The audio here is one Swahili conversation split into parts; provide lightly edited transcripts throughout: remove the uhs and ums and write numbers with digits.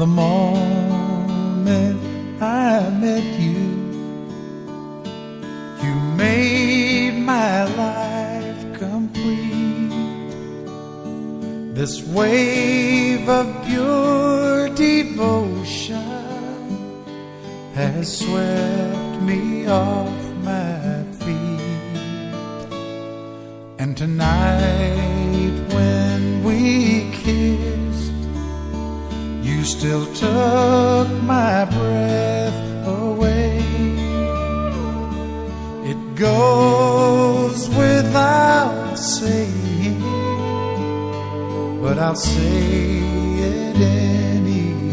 the moment I met you. You made my life complete. This wave of pure devotion has swept me off my feet. And tonight when we kissed, you still took my breath away. It goes without saying, but I'll say it anyway.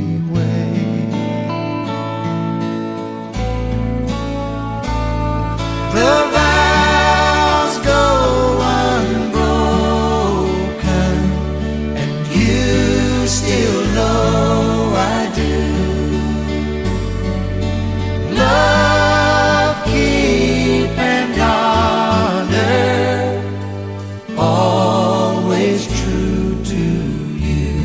The vows go unbroken, and you still know I do. Love, keep, and honor, always true to you.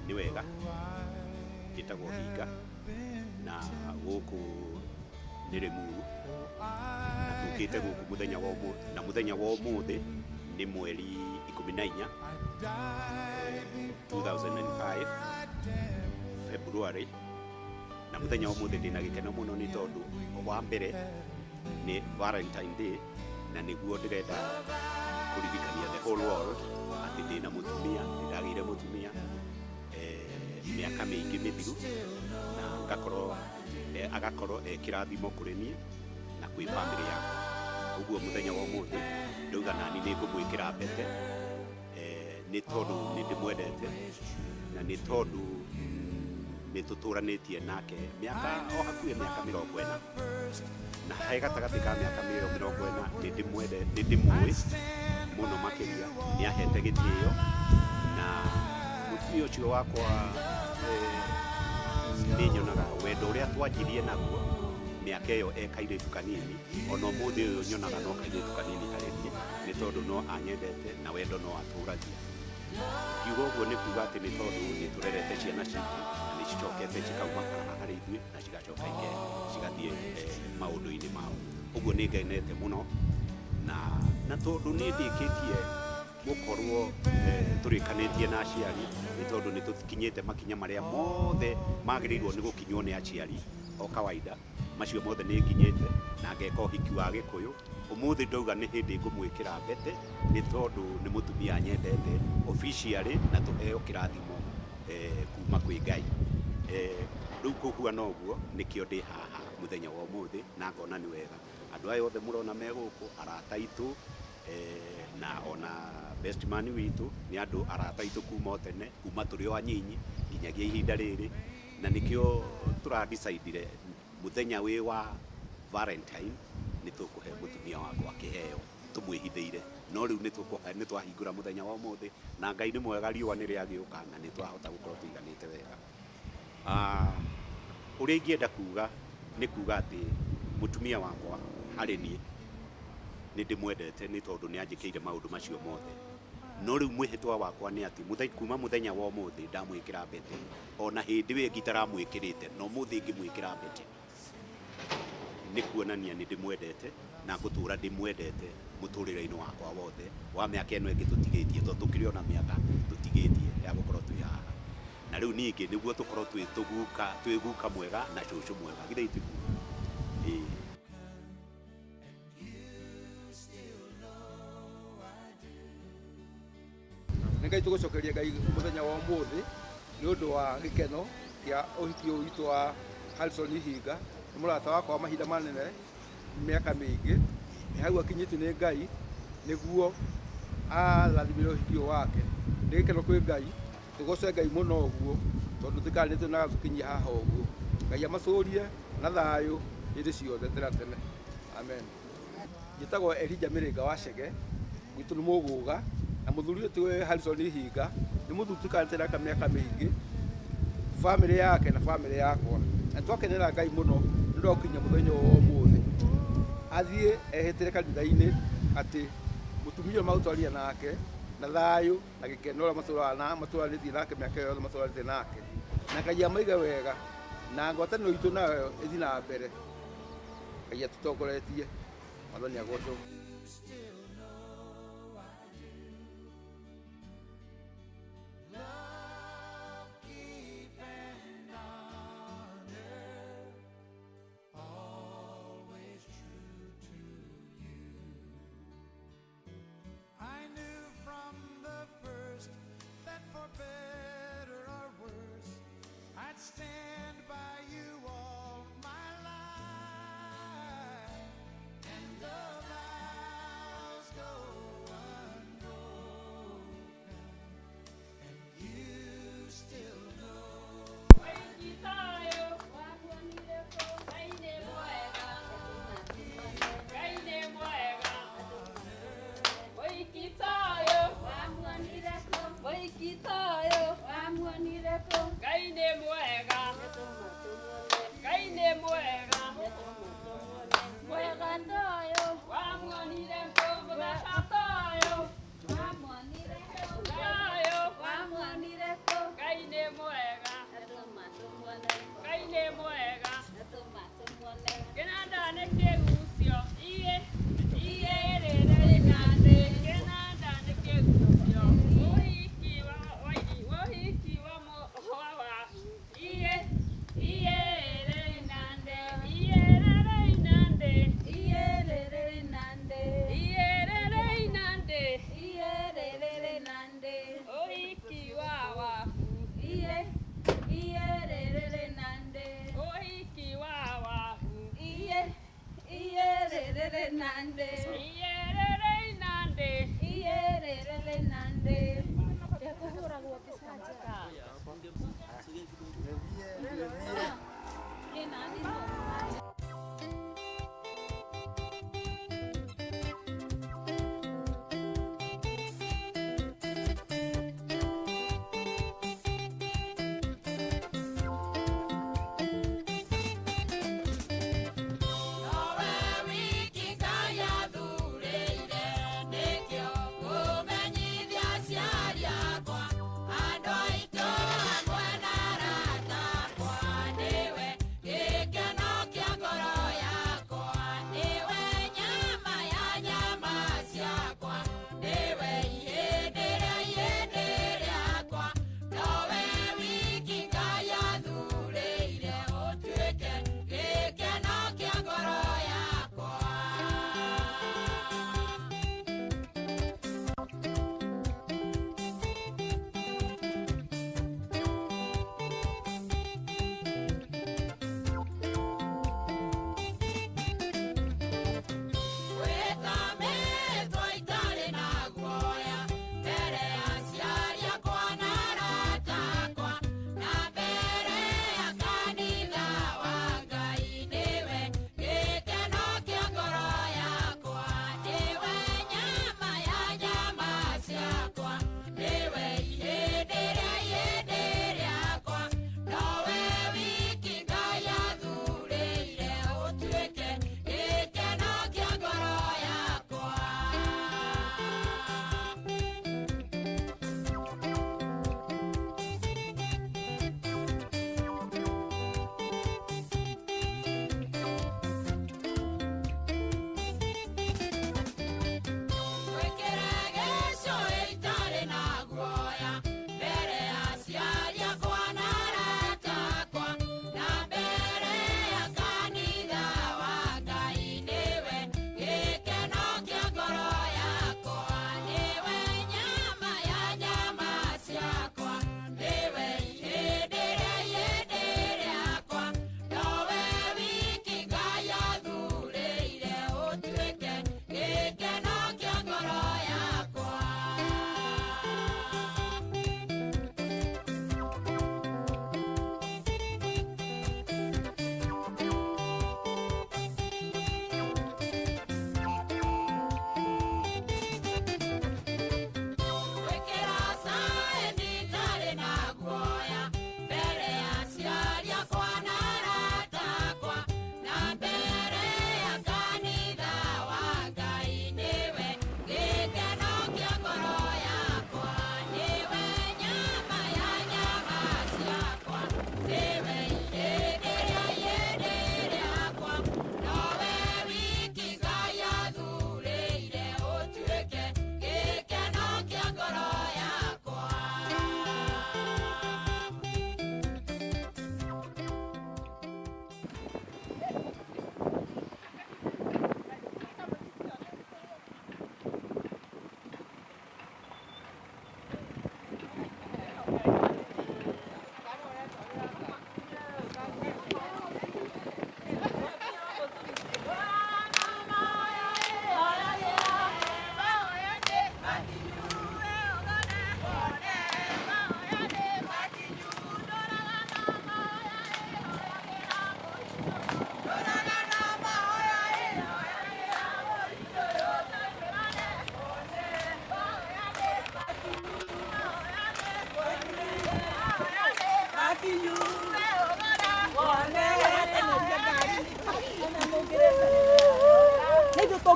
Nĩ wega gĩtagwo hinga na gũkũ nĩ Limuru na tukĩte gũkũ mũthenya wa ũmũthĩ, na mũthenya wa ũmũthĩ nĩ mweri 14 2005 February, na mũthenya wa ũmũthĩ ndĩna gĩkeno mũno nĩ tondũ wa mbere nĩ Valentine Day, na nĩguo ndĩrenda kũririkania the whole world atĩ ndĩna mũtumia, ndĩragĩire mũtumia mĩaka mĩingĩ mĩthiru, na agakorwo kĩrathimo kũrĩ niĩ na kwĩ bamĩrĩ yakwa. Ũguo mũthenya wa ũmũthĩ ndauga nani nĩ ngũmwĩkĩra mbete nĩ tondũ nĩ ndĩmwendete na nĩ tondũ nĩ tũtũranĩtie nake mĩaka o hakuhĩ mĩaka 40, na he gatagatĩ ka mĩaka 40 nĩ ndĩmũĩ mũno makĩria, nĩ ahete gĩtĩo, na mũtumia ũcio wakwa nĩ nyonaga wendo ũrĩa twanjirie naguo mĩaka ĩyo kairĩtu kanini, ona ũmũthĩ ũyũ nyonaga no kairĩtu kanini harĩ niĩ, nĩ tondũ no anyendete na wendo no atũragia. Kiuga ũguo nĩ kuuga atĩ nĩ tondũ nĩ tũrerete ciana citũ na nĩ cicokete cikauma haha harĩ ithuĩ na cigacoka cigathiĩ maũndũ-inĩ mao. Ũguo nĩ ngenete mũno na tondũ nĩ ndĩkĩtie gũkorwo tũrĩkanĩtie na aciari, nĩ tondũ nĩ tũkinyĩte makinya marĩa mothe magĩrĩirwo nĩ gũkinywo nĩ aciari o kawaida, macio mothe nĩ nginyĩte na ngeka ũhiki wa Gĩkũyũ. Ũmũthĩ ndauga nĩ hĩndĩ ngũmwĩkĩra mbete nĩ tondũ nĩ mũtumia nyendete officially na tũheo kĩrathimo kuma kwĩ Ngai. Rĩu kũhuana ũguo nĩkĩo ndĩ haha mũthenya wa ũmũthĩ, na ngona nĩ wega andũ aya othe mũrona me gũkũ, arata aitũ na ona best man witũ nĩ andũ arata aitũ kuma o tene, kuma tũrĩ o anyinyi nginyagia ihinda rĩrĩ, na nĩkĩo tũradicaidire mũthenya wĩ wa Valentine nĩ tũkũhe mũtumia wakwa kĩheo tũmwĩhithĩire, no rĩu nĩ twahingũra mũthenya wa ũmũthĩ, na Ngai nĩ mwega, riũa nĩ rĩagĩũka na nĩ twahota gũkorwo tũiganĩte wega. Ũrĩa ingĩenda kuuga nĩ kuuga atĩ mũtumia wakwa harĩ niĩ nĩ ndĩmwendete nĩ tondũ nĩ anjĩkĩire maũndũ macio mothe, no rĩu mwĩhĩtwa wakwa nĩ atĩ kuma mũthenya wa ũmũthĩ ndamwĩkĩra mbete, ona hĩndĩ ĩyo ĩngĩ taramwĩkĩrĩte no mũthĩ ngĩmwĩkĩra mbete, nĩ kuonania nĩ ndĩmwendete na ngũtũra ndĩmwendete mũtũrĩre-inĩ wakwa wothe wa mĩaka ĩno ĩngĩ tũtigĩtie, tondũ tũkĩrĩ ona mĩaka tũtigĩtie ya gũkorwo twĩ haha, na rĩu ningĩ nĩguo tũkorwo twĩ guka mwega na cũcũ mwega, githĩ itiguo? Ngai tũgũcokeria Ngai mũthenya wa ũmũthĩ nĩ ũndũ wa gĩkeno kĩa ũhiki ũyũ witũ wa Harrison Ihinga, nĩ mũrata wakwa wa mahinda manene mĩaka mĩingĩ, nĩ hau akinyĩtio nĩ Ngai nĩguo arathimĩre ũhiki ũyũ wake. Nĩ gĩkeno kwĩ Ngai, tũgoce Ngai mũno ũguo tondũ tũtikanĩte na tũkinyia haha ũguo. Ngai amacũrie na thayũ hĩndĩ ciothe tene tene, amen. Njĩtagwo Elijah Mĩrĩnga wa Cege, gwitũ nĩ Mũgũga, na mũthuri ũyũ tiwe Harrison Ihinga nĩ mũthuri tũkanĩte nake mĩaka mĩingĩ, bamĩrĩ yake na bamĩrĩ yakwa, na twakenera Ngai muno ndio kinya muthenya wa umuthi athie ehitire kanitha-ini ati mutumia mautwaria nake na thayu na gikeno ria matũranĩtie nake mĩaka yothe matũranĩtie nake na Ngai amaiga wega na ngwatanĩro itũ nayo ĩthiĩ na mbere. Ngai atũtongoretie Mwathani agocwo. Stand by you all my life, and the vows go unbroken, and you still know. Kaya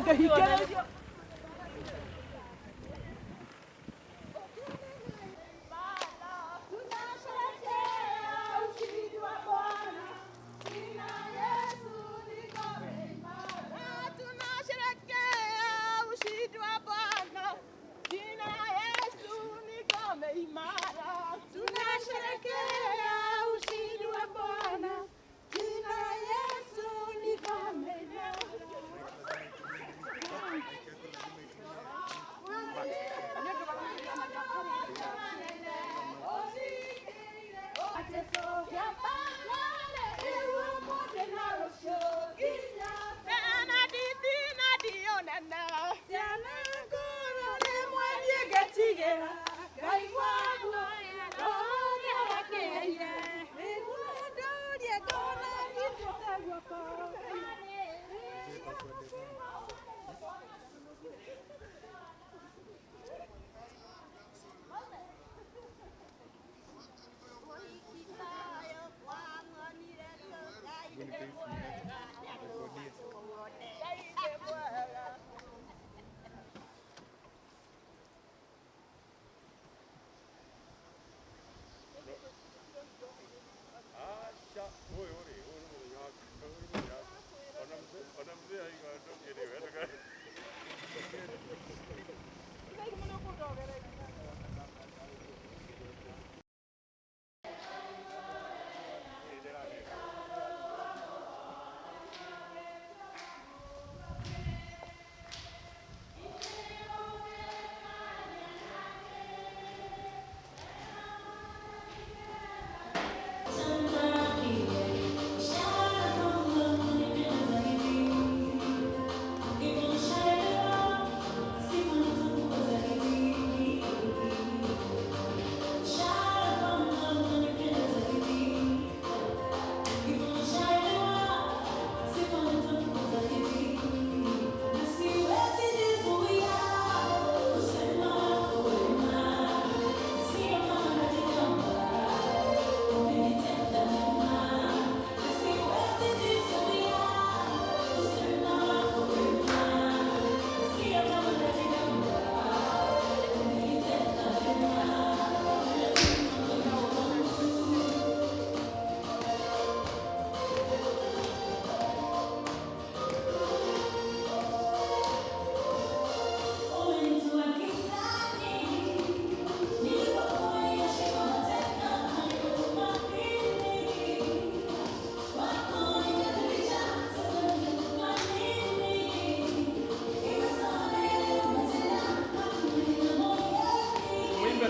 ngehikererio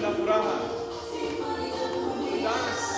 na furaha. Dance.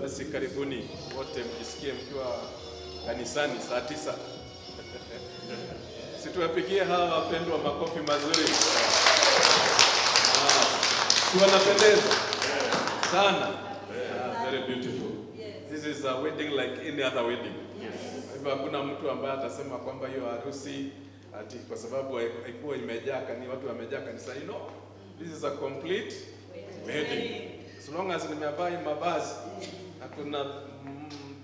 Basi karibuni wote mjisikie mkiwa kanisani saa 9. Situwapigie hawa wapendwa makofi mazuri. Si wanapendeza sana. Very beautiful. This is a wedding like any other wedding. Hivyo hakuna mtu ambaye atasema kwamba hiyo harusi ati kwa sababu haikuwa imejaa kani watu wamejaa kanisa. You know, this is a complete wedding. As long as nimevaa mavazi na kuna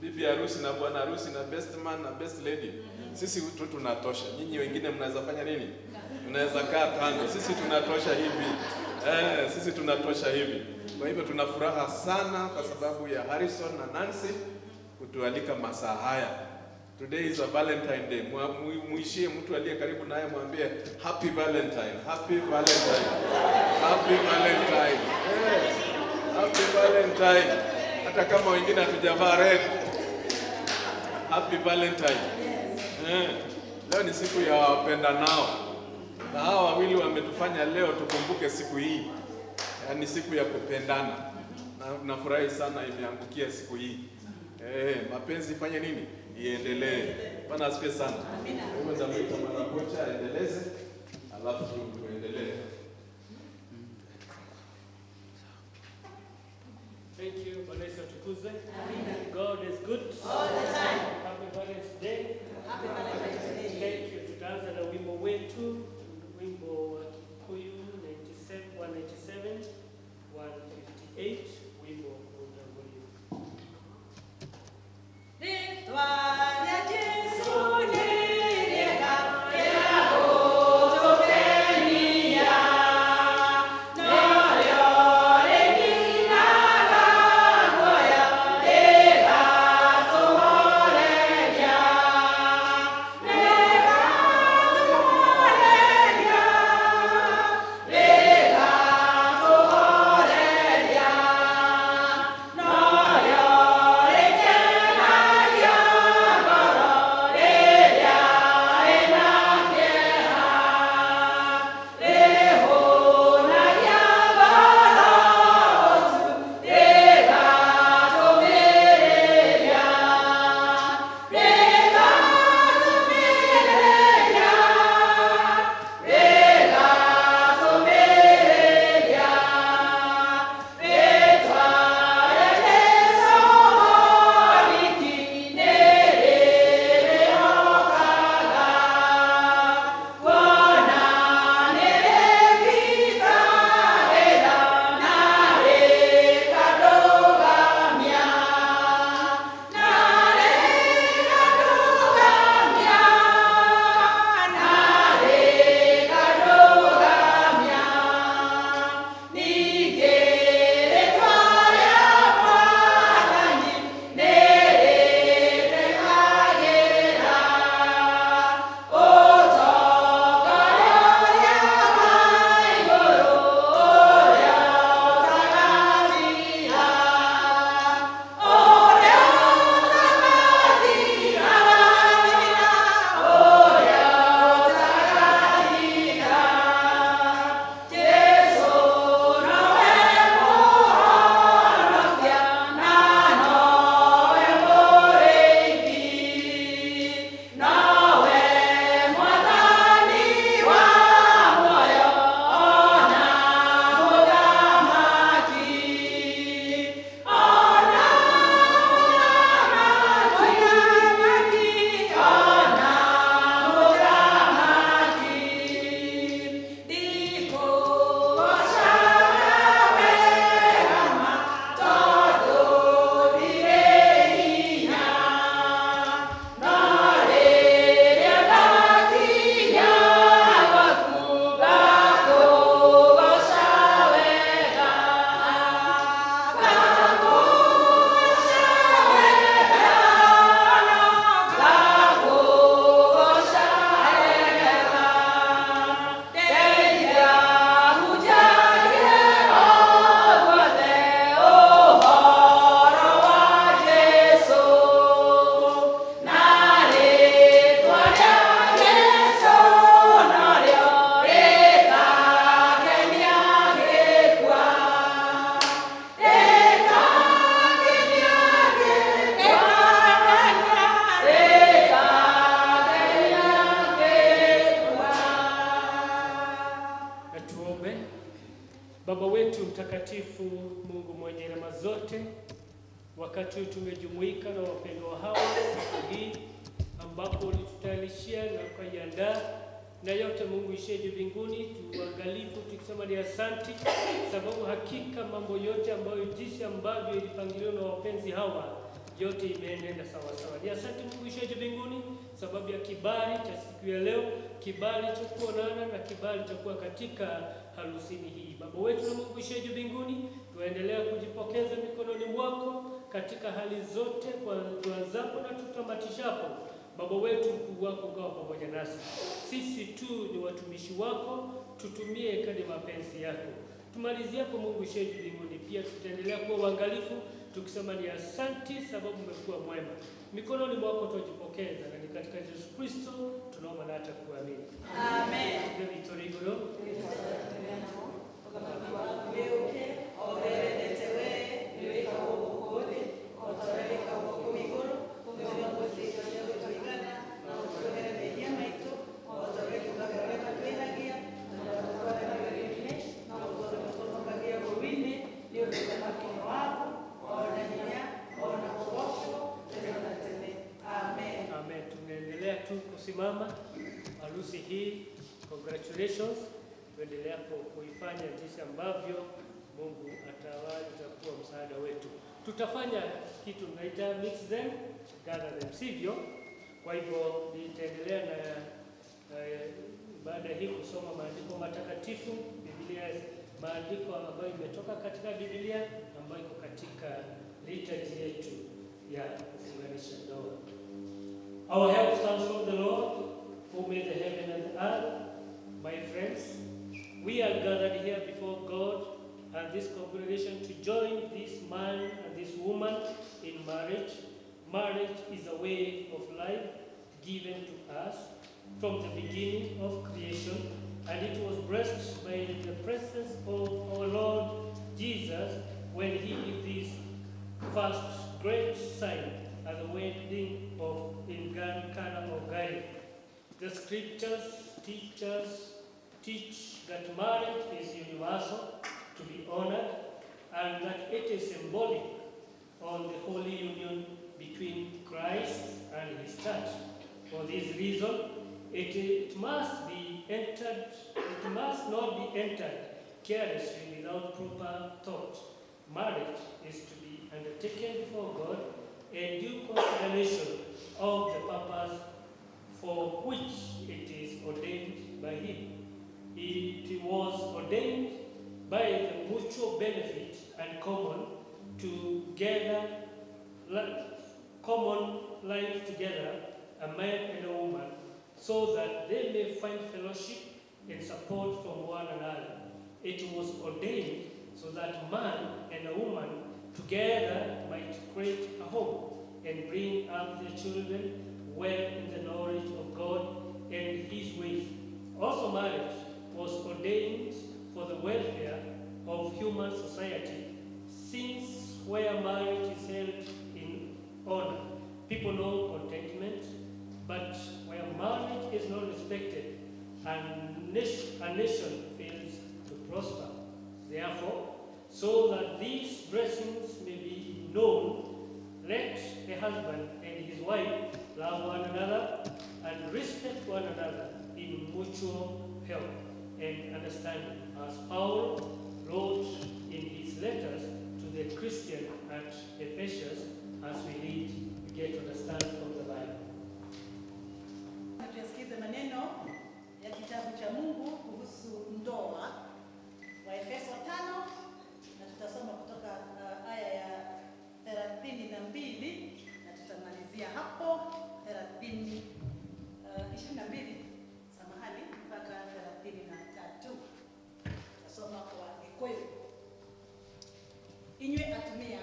bibi harusi na bwana harusi na best man na best lady, sisi tu tunatosha. Nyinyi wengine mnaweza fanya nini? unaweza kaa kando. Sisi tunatosha hivi. Sisi tunatosha hivi. Kwa hivyo tuna furaha sana kwa sababu ya Harrison na Nancy kutualika masaa haya. Today is a Valentine Day. Muishie mtu aliye karibu naye mwambie Happy Valentine. Happy Valentine. Happy Valentine. Yes. Happy Valentine. Hata kama wengine hatujavaa red. Happy Valentine. Leo ni siku ya wapendanao. Na hawa wawili wametufanya leo tukumbuke siku hii. Yaani siku ya kupendana. Na nafurahi sana imeangukia siku hii. Mapenzi fanye nini? Iendelee. Bwana asifiwe sana. Amina. Wewe ndio mara moja aendeleze, alafu tuendelee. Thank you. Bwana Yesu atukuzwe. Amina. God is good all the time. Happy Valentine's Day. Happy Valentine's Day. Thank you. Tutaanza na wimbo wetu, wimbo wa Kikuyu 197, 158, wimbo unaorudia. Victoire Jésus nirega Baba wetu mtakatifu, Mungu mwenye rehema zote, wakati tumejumuika na wapendwa hawa siku hii ambapo ulitutayarishia na kuiandaa na yote, Mungu isheje mbinguni, tuangalifu tukisema ni asante, sababu hakika mambo yote ambayo jinsi ambavyo ilipangiliwa na wapenzi hawa yote imeenda sawa sawa. Ni asante Mungu isheje mbinguni, sababu ya kibali cha siku ya leo, kibali cha kuonana na kibali cha kuwa katika harusini hii. Baba wetu na Mungu ishiye juu mbinguni, tuendelea kujipokeza mikononi mwako katika hali zote, kwa tuanzapo na tutamatishapo. Baba wetu, mkuu wako ukawa pamoja nasi. Sisi tu ni watumishi wako, tutumie kadri mapenzi yako. Tumalizia kwa Mungu ishiye juu mbinguni, pia tutaendelea kuwa uangalifu tukisema ni asanti sababu umekuwa mwema. Mikononi mwako tujipokeza, na ni katika Yesu Kristo tunaomba na hata kuamini. Amen. Kusimama harusi hii, congratulations. Tuendelea kuifanya jinsi ambavyo Mungu ataweza kuwa msaada wetu. Tutafanya kitu tunaita mix them, gather them, sivyo? Kwa hivyo nitaendelea na baada hii kusoma maandiko matakatifu, Biblia, maandiko ambayo imetoka katika Biblia ambayo iko katika liturgy yetu ya kufunganisha ndoa. Our help comes from the Lord, who made the heaven and the earth. My friends, we are gathered here before God and this congregation to join this man and this woman in marriage. Marriage is a way of life given to us from the beginning of creation, and it was blessed by the presence of our Lord Jesus when he did this first great sign at the wedding in Cana of Galilee. The scriptures teach that marriage is universal, to be honored, and that it is symbolic of the holy union between Christ and his church. For this reason, it must not be entered carelessly without proper thought. Marriage is to be undertaken before God in due consideration of the purpose for which it is ordained by him. It was ordained by the mutual benefit and common life together, a man and a woman, so that they may find fellowship and support from one another. It was ordained so that man and a woman together might create a home and bring up their children well in the knowledge of God and his ways. Also, marriage was ordained for the welfare of human society, since where marriage is held in honor, people know contentment, but where marriage is not respected, a nation fails to prosper. Therefore, so that these blessings may be known, let the husband and his wife love one another and respect one another in mutual help and understanding, as Paul wrote in his letters to the Christian at Ephesus, as we get to understand from the Bible. Tusikize maneno ya kitabu cha Mungu kuhusu ndoa, Waefeso 5, na tutasoma kutoka aya ya 32 na tutamalizia hapo 22 mpaka 33. Tutasoma kwa Gikuyu. Inywe atumia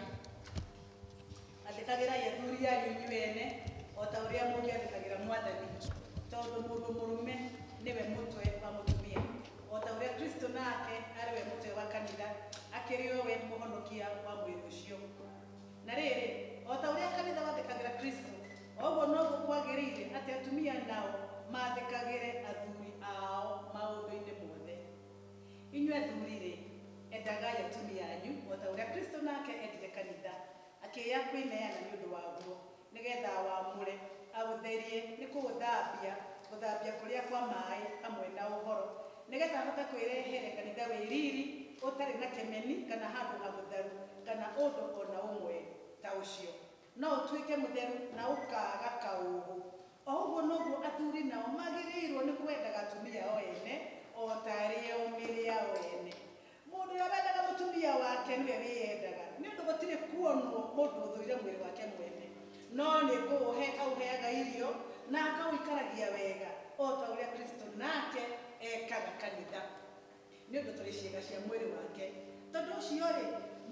athikagira yathuri yanyu inyuene o ta uria mungi athikagira mwathani, tondu mundu murume niwe mutwe wa mutumia, o ta uria Kristo nake ariwe mutwe wa kanitha, akirio we muhonokia wa mwiri ucio. Na riri, o ta uria kanitha wathikagira Kristo, oguo noguo kwagirire ati atumia nao mathikagire athuri ao maundu-ini mothe. Inywe athuri-ri, endagai atumia anyu o ta uria Kristo nake endire kanitha, akiya kwineana ni undu waguo, nigetha wamure agutherie ni kuguthambia kuria kwa mai hamwe na uhoro, nigetha ahote kwirehere kanitha wiriri utari na kemeni kana handu hagutharu kana undu ona umwe ta ucio, no utuike mutheru na ukaga kaugu Oguo noguo athuri nao magĩrĩirwo nĩ kwendaga atumia ao ene o tarĩ o mĩrĩ yao ene. Mũndũ ũrĩa wendaga mũtumia wake nĩwe wĩyendaga, nĩ ũndũ gũtirĩ kuonwo mũndũ ũthũire mwĩrĩ wake mwene, no nĩ kũũhe auheaga irio na akaũikaragia wega o ta ũrĩa Kristo nake ekaga kanitha, nĩ ũndũ tũrĩ ciĩga cia mwĩrĩ wake. Tondũ ũcio-rĩ,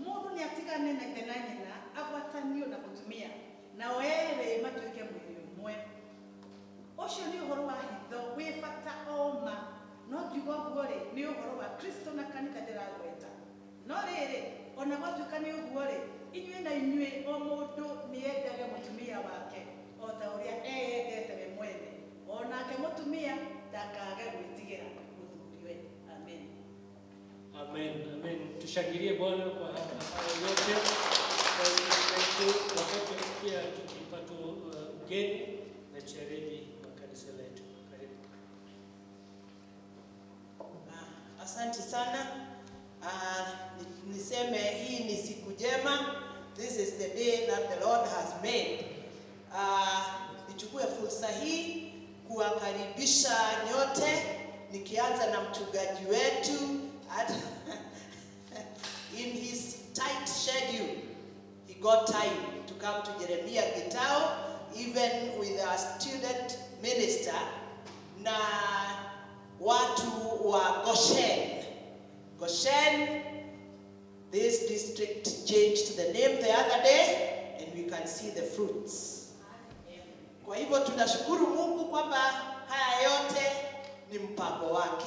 mũndũ nĩ atigane na ithe na nyina agwatanio na mũtumia, nao erĩ matuĩke mwĩrĩ ũmwe. Ũcio nĩ ũhoro wa hitho wĩ bata oma, no ngiuga ũguo-rĩ nĩ ũhoro wa Kristo na kanitha ndĩragweta. No rĩrĩ, ona gwatuĩka nĩ ũguo-rĩ, inyuĩ na inyuĩ o mũndũ nĩ endage mũtumia wake o ta ũrĩa eyendete we mwene, onake mũtumia ndakage gwĩtigĩra mũthuriwe. Amen. Amen, amen. Tushangilie Bwana kwa hayo yote. Wakati pia tukipata ugeni na charedi wa kanisa letu. Karibu. Asante sana. Niseme hii ni siku njema. This is the day that the Lord has made. Nichukue fursa hii kuwakaribisha nyote, nikianza na mchungaji wetu in his tight schedule. He got time to come to Jeremiah Gitao, even with a student minister na watu wa Goshen. Goshen, this district changed the name the other day and we can see the fruits. Kwa hivyo tunashukuru Mungu kwamba haya yote ni mpango wake.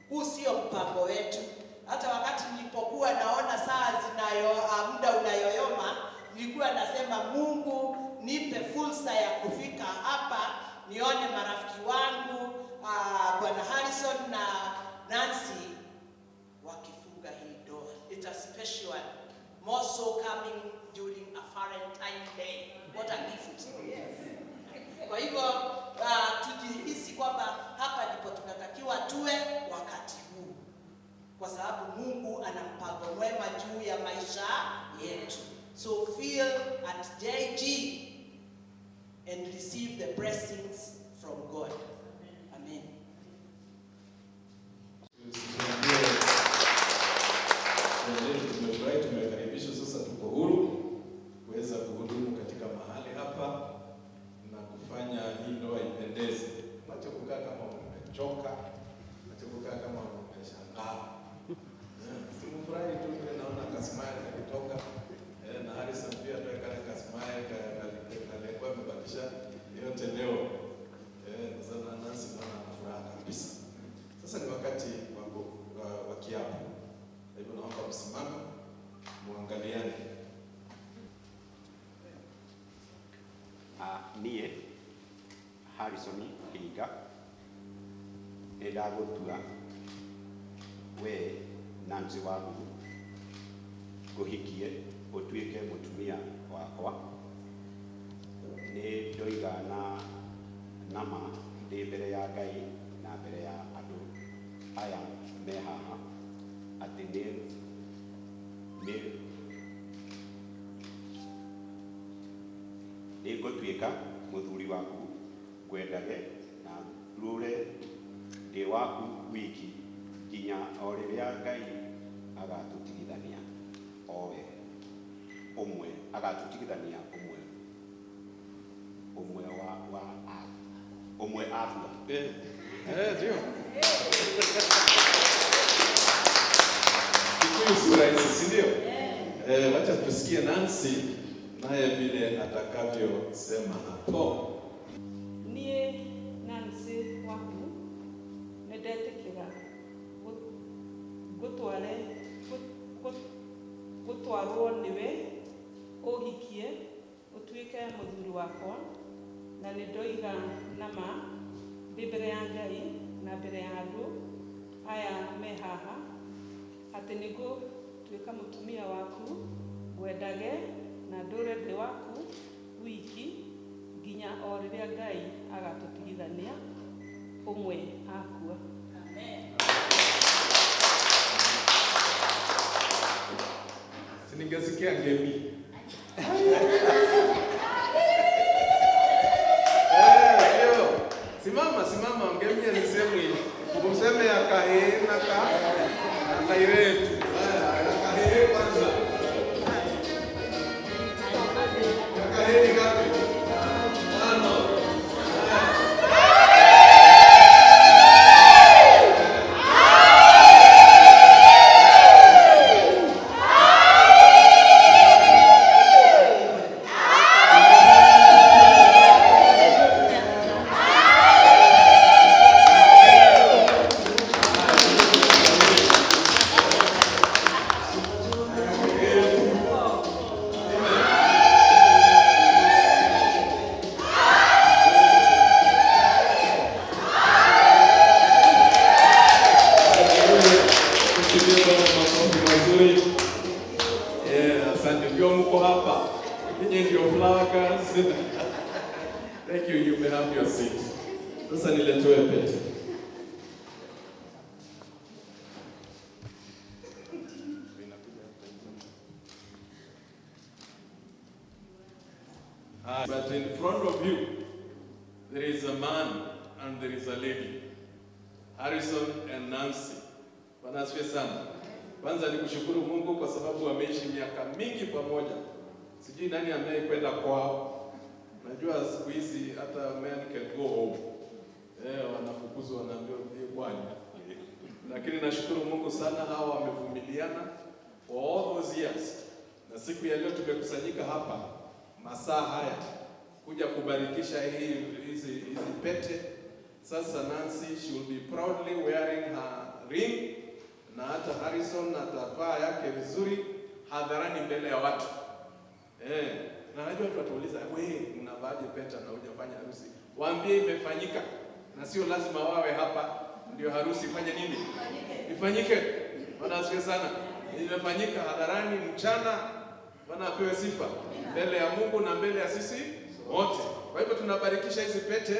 Huu sio mpango wetu. Hata wakati nilipokuwa naona saa muda unayoyoma, nilikuwa nasema Mungu nipe fursa ya kufika hapa nione marafiki wangu Bwana Harrison na Nancy wakifunga hii ndoa. It's a special one. More so coming during a Valentine Day. What a gift. Kwa hivyo tujihisi kwamba hapa ndipo tunatakiwa tuwe wakati huu, kwa sababu Mungu ana mpango mwema juu ya maisha yetu. So feel at JG and receive the blessings from God. Amen. Tumefurahi, tumekaribishwa, sasa tuko huru kuweza kuhudumu katika mahali hapa na kufanya hii ndoa ipendeze. Acha kukaa kama umechoka, acha kukaa kama umeshangaa. Simfurahi tu vile naona Kasmaya alitoka na Harrison pia ndio kale Kasmaya kalikuwa amebakisha yote leo. Sasa Nancy naona ana furaha kabisa. Sasa ni wakati wa kiapo. Hivyo naomba msimame muangaliane. Niĩ Harrison Hinga ndagũtua we Nancy Wangũgũ ngũhikie ũtuĩke mũtumia wakwa. Nĩ ndoiga na ma ndĩ mbere ya Ngai na mbere ya andũ aya me haha atĩ nĩ ngũtuĩka mũthuri waku, ngwendage na rũre ndĩ waku wiki nginya o rĩrĩa Ngai agatũtigithania owe ũmwe, agatũtigithania ũmwe afua. Ndio. Kikuyu sura hizi, ndio? Wacha tusikie Nancy naye vile atakavyosema hapo. Niĩ Nancy Wangũgũ nĩndetĩkĩra gũtwarwo nĩwe ũhikie ũtuĩke mũthuri wakwa, na nĩndoiga na ma ndĩ mbere ya Ngai na mbere ya andũ aya me haha atĩ nĩngũtuĩka mũtumia waku, ngwendage na ndũre ndĩ waku wiki nginya o rĩrĩa Ngai agatũtigithania ũmwe akua. Amen. Siningesikia ngemi. Simama ngemye niseme. Useme akahena akairetu. Akahere kwanza. Akahere ngapi? Ano. Thank you, you may have your seat. Sasa niletewe pete. But in front of you, there is a man and there is a lady. Harrison and Nancy. Bwana asifiwe sana. Kwanza nikushukuru Mungu kwa sababu wameishi miaka mingi pamoja. Sijui nani amekwenda kwao. Najua siku hizi hata men can go home. Wanafukuzwa wanaambiwa ndio bwana. Lakini nashukuru Mungu sana hawa wamevumiliana for all those years. Na siku ya leo tumekusanyika hapa masaa haya kuja kubarikisha hizi pete. Sasa Nancy, she will be proudly wearing her ring, na hata Harrison atavaa yake vizuri hadharani mbele ya watu. Na najua watu watauliza, wewe unavaaje pete na hujafanya harusi? Waambie imefanyika, na sio lazima wawe hapa ndio harusi ifanye nini? Ifanyike. Bwana asifiwe sana. Imefanyika hadharani mchana. Bwana apewe sifa mbele ya Mungu na mbele ya sisi wote. Kwa hivyo tunabarikisha hizi pete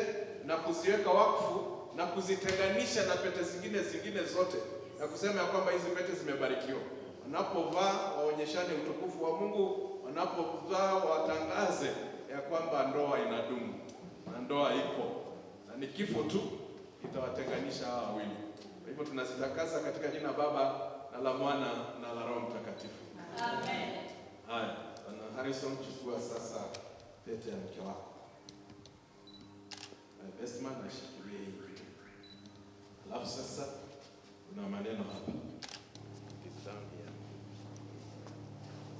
na kuziweka wakfu na kuzitenganisha na pete zingine zote, na kusema ya kwamba hizi pete zimebarikiwa. Wanapovaa waonyeshane utukufu wa Mungu, wanapovaa watangaze ya kwamba ndoa inadumu na ndoa ipo, na ni kifo tu kitawatenganisha hawa wawili. Kwa hivyo tunazitakasa katika jina Baba na la Mwana na la Roho Mtakatifu. Amen. Haya, Bwana Harrison, chukua sasa pete ya mke wako. Best man ashikilie hii. Alafu sasa kuna maneno hapa.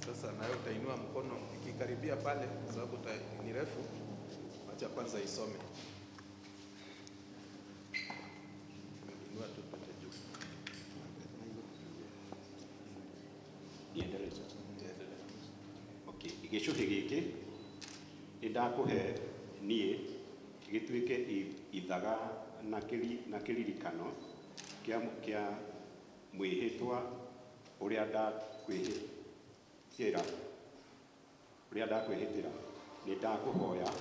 Sasa nayo utainua mkono ikikaribia pale, kwa sababu ni refu. Acha kwanza isome. Inua tu pete juu. Niendelee. Okay, igicuhi giki indakuhe nie gituike ithaga na kiririkano kia mwihitwa uria ndakwihitira ni ndakuhoya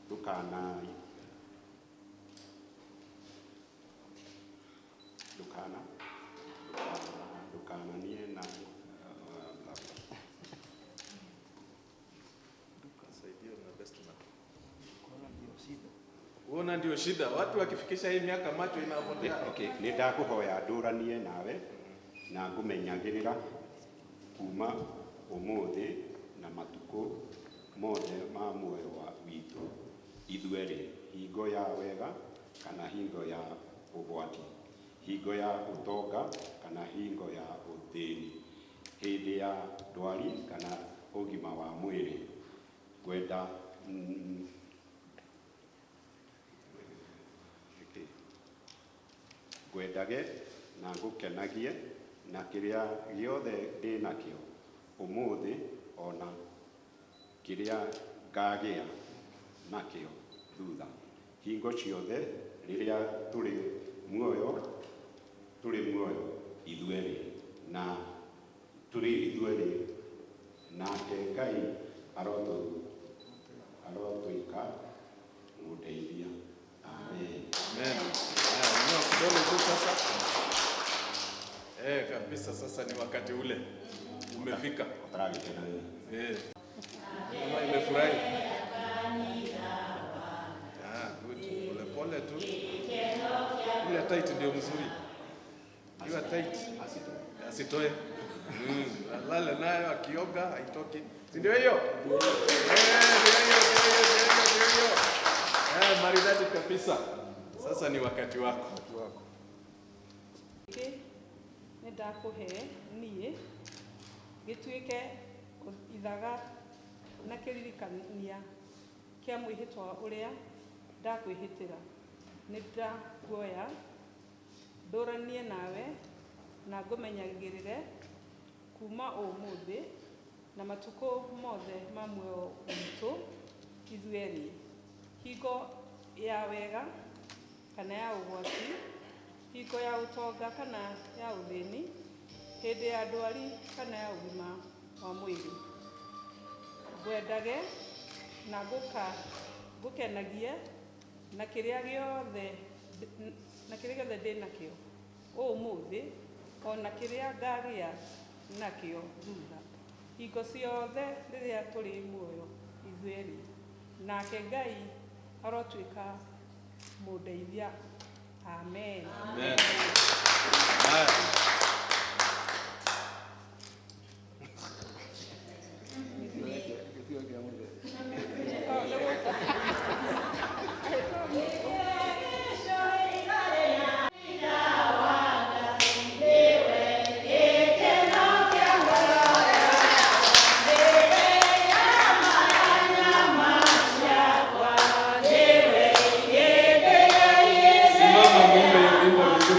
dukana nie na Uona ndio shida. Watu wakifikisha hii miaka macho inapotea. Okay, ni ndakuhoya nduranie nawe na ngumenyagirira kuma umuthi na matuku mothe ma muoyo wa witu ithueri, hingo ya wega kana hingo ya ugwati, hingo ya utonga kana hingo ya uthini, hindi ya ndwari kana ugima wa mwiri, gwendage na ngukenagie na kiria giothe ndi nakio umuthi, ona kiria ngagia nakio thutha, hingo ciothe riria turi muoyo ithueri na turi ithueri, nake Ngai arotuika mudeithia. Amen. Amen. Kidole tu sasa. Kabisa sasa ni wakati ule umefika. Kama imefurahi. Good. ile tight ndio mzuri. Iwa tight asitoe. Lala nayo akioga haitoki. Si ndio hiyo? Ndio hiyo. Maridadi kabisa. Sasa ni wakati wako. Nĩ ndakũhe niĩ gĩtuĩke ithaga na kĩririkania kĩa mwĩhĩtwa ũrĩa ndakwĩhĩtĩra. Nĩ ndakuoya ndũranie nawe na ngũmenyagĩrĩre kuma ũmũthĩ na matukũ mothe ma muoyo witũ ithuerĩ, hingo ya wega kana ya ũgwati, hingo ya ũtonga kana ya ũthĩni, hĩndĩ ya ndwari kana ya ũgima wa mwĩrĩ. Ngwendage na ngũkenagie na kĩrĩa gĩothe ndĩ nakĩo ũmũthĩ, ona kĩrĩa ngagĩa nakĩo thutha, hingo ciothe rĩrĩa tũrĩ muoyo ithuerĩ. Nake Ngai arotuĩka mũndeithia. Amen. Amen. Simama muombe hiyo wimbo.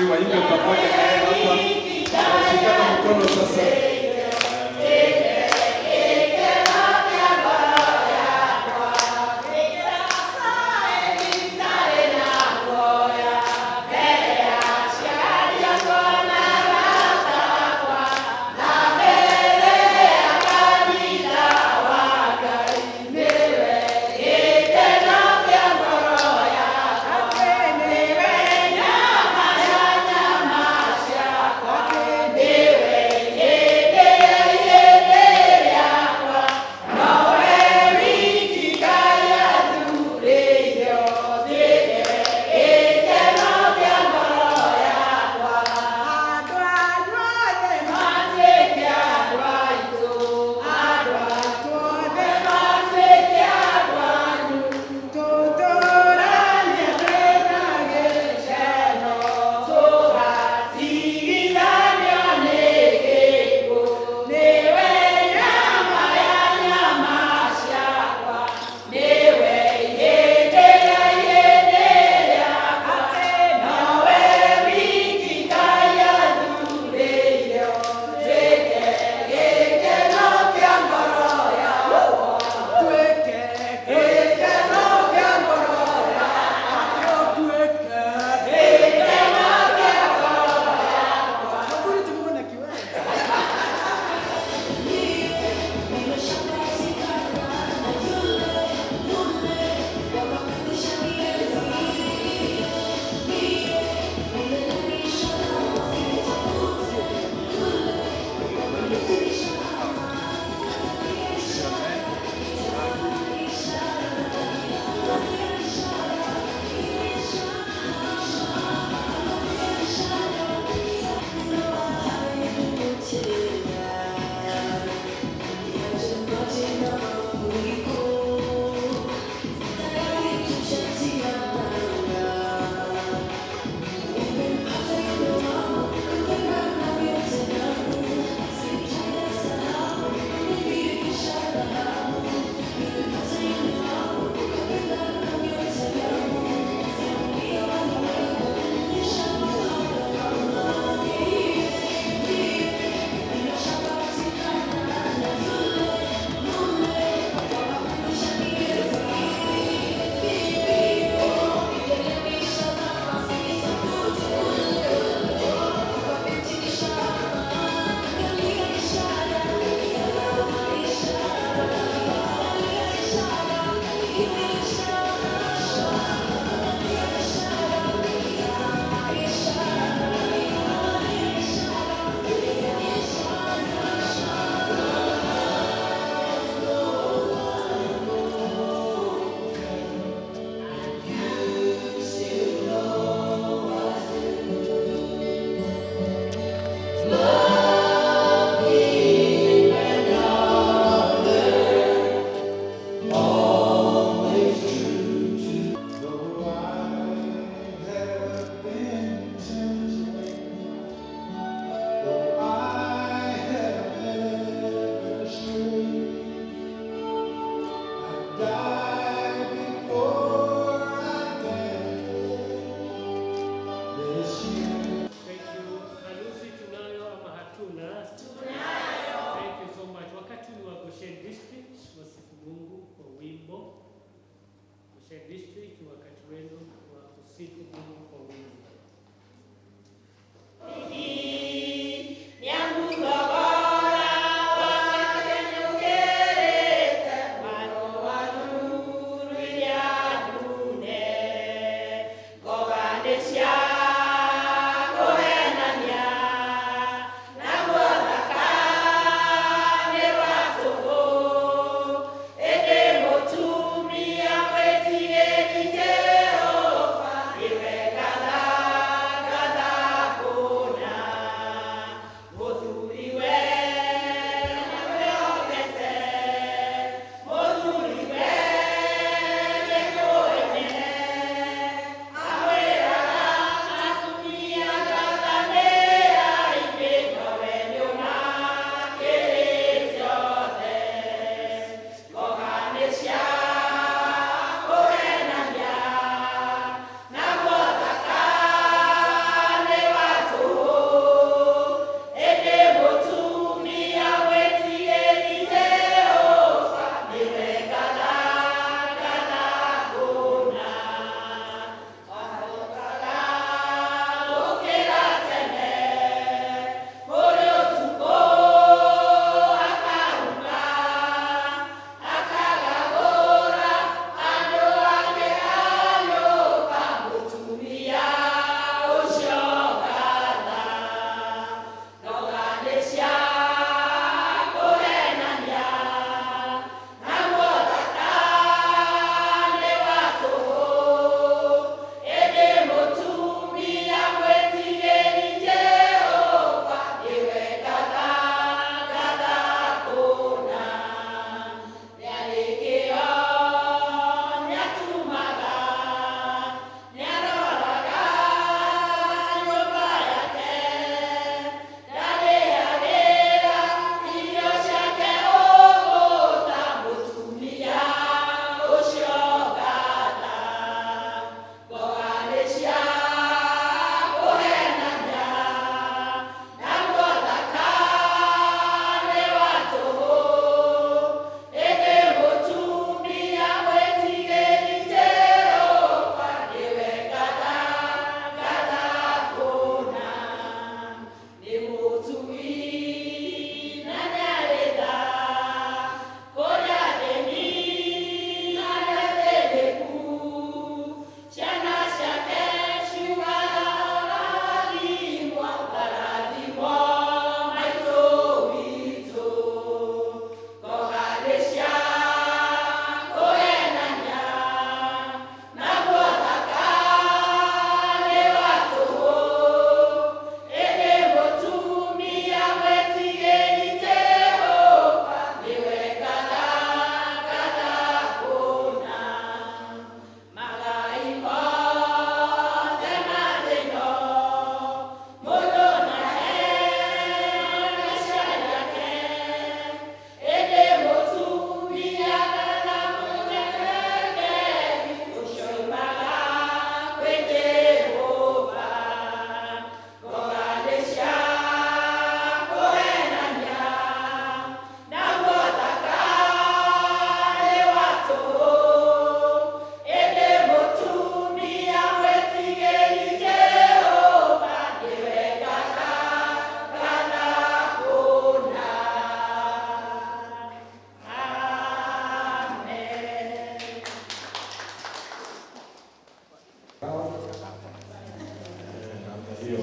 Hiyo.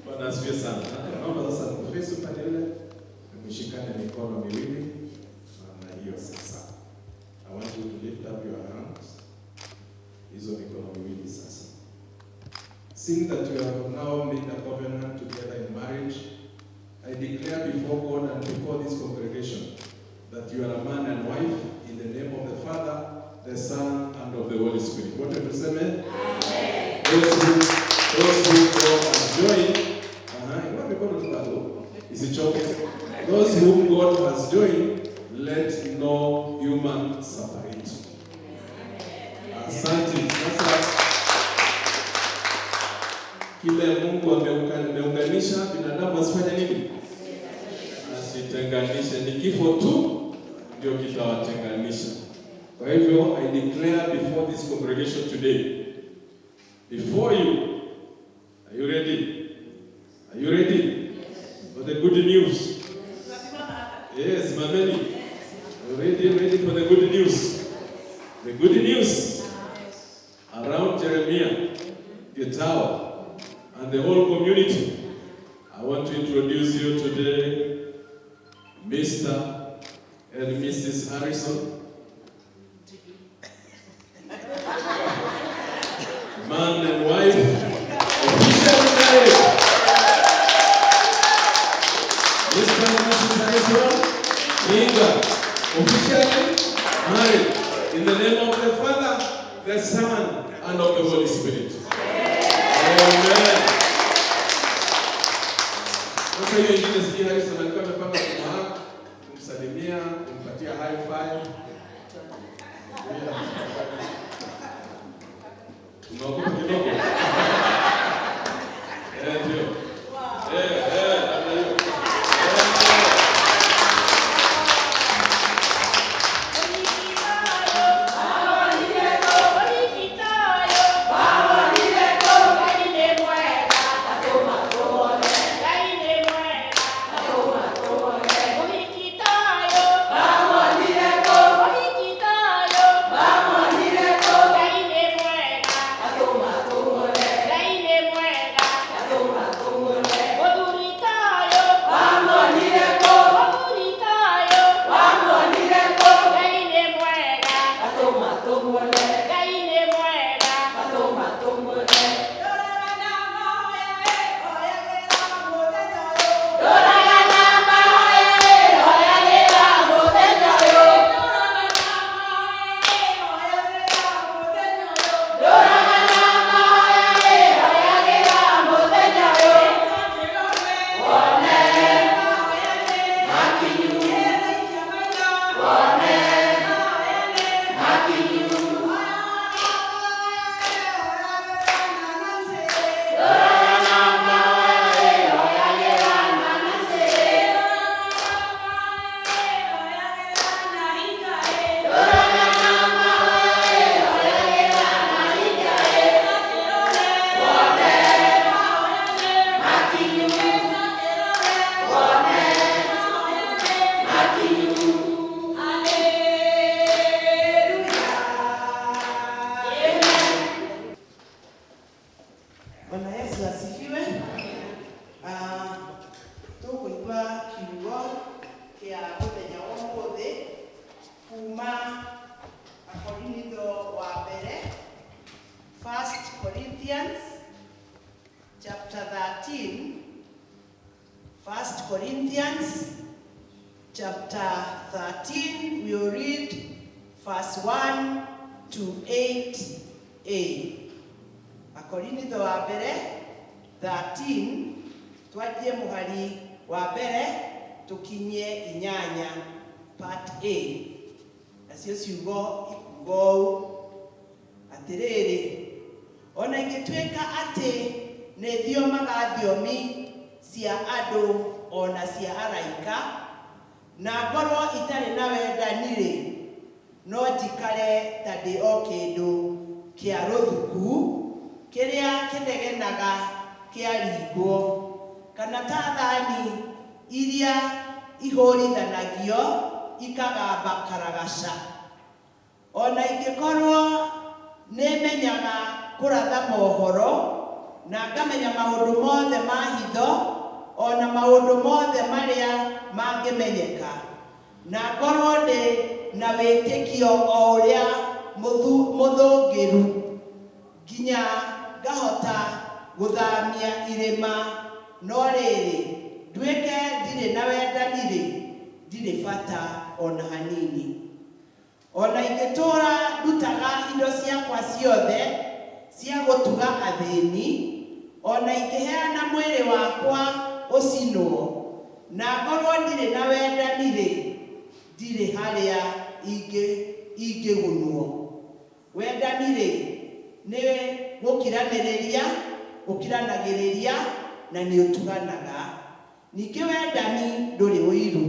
Bwana asifiwe sana. Naomba sasa mfesi upande ule, mshikane mikono miwili na hiyo sasa. I want you to lift up your hands. Hizo mikono miwili sasa. Seeing that you have now made a covenant together in marriage, I declare before God and before this congregation that you are a man and wife in the name of the Father, the Son, and of the Holy Spirit. What do you say, amen? Amen. Those who God has joined, those whom God has joined, let no human separate. Asante. Sasa kile Mungu ameunganisha, binadamu asifanye nini? Asitenganishe. Ni kifo tu ndio kitawatenganisha. Kwa hivyo, I declare before this congregation today, before you, are you ready? Are you ready for the good news? Yes, Mameli. Ready for the good news. The good news around Jeremiah, the tower, and the whole community. I want to introduce you today, Mr. and Mrs. Harrison. Man and wife, officially married. Mr. and Mrs. Harrison, officially married in the name of the Father, the Son, and of the Holy Spirit. Amen. Sasa hiyo ingine sijui Harrison alikuwa amepanga kumsalimia, kumpatia high five. Unaogopa kidogo? Ndio. kiria kinegenaga kiaringwo kana ta thani iria ihũrithanagio ikagamba karagaca. Ona ingĩkorwo nĩmenyaga kũratha mohoro na ngamenya maũndũ mothe ma hitho ona maũndũ mothe marĩa mangĩmenyeka, na ngorwo ndĩ na wĩtĩkio o ũrĩa mũthũngĩru nginya ngahota gũthamia irĩma, no rĩrĩ nduĩke ndirĩ na wendani-rĩ, ndirĩ bata ona hanini. Ona ingĩtũra ndutaga indo ciakwa ciothe cia gũtuga athĩni, ona ingĩheana mwĩrĩ wakwa ũcinwo, na ngorwo ndirĩ na wendani-rĩ, ndirĩ harĩa ingĩgunwo. Wendani-rĩ nĩ gũkiranagĩrĩria na nĩ ũtuganaga. Ningĩ wendani ndũrĩ ũiru,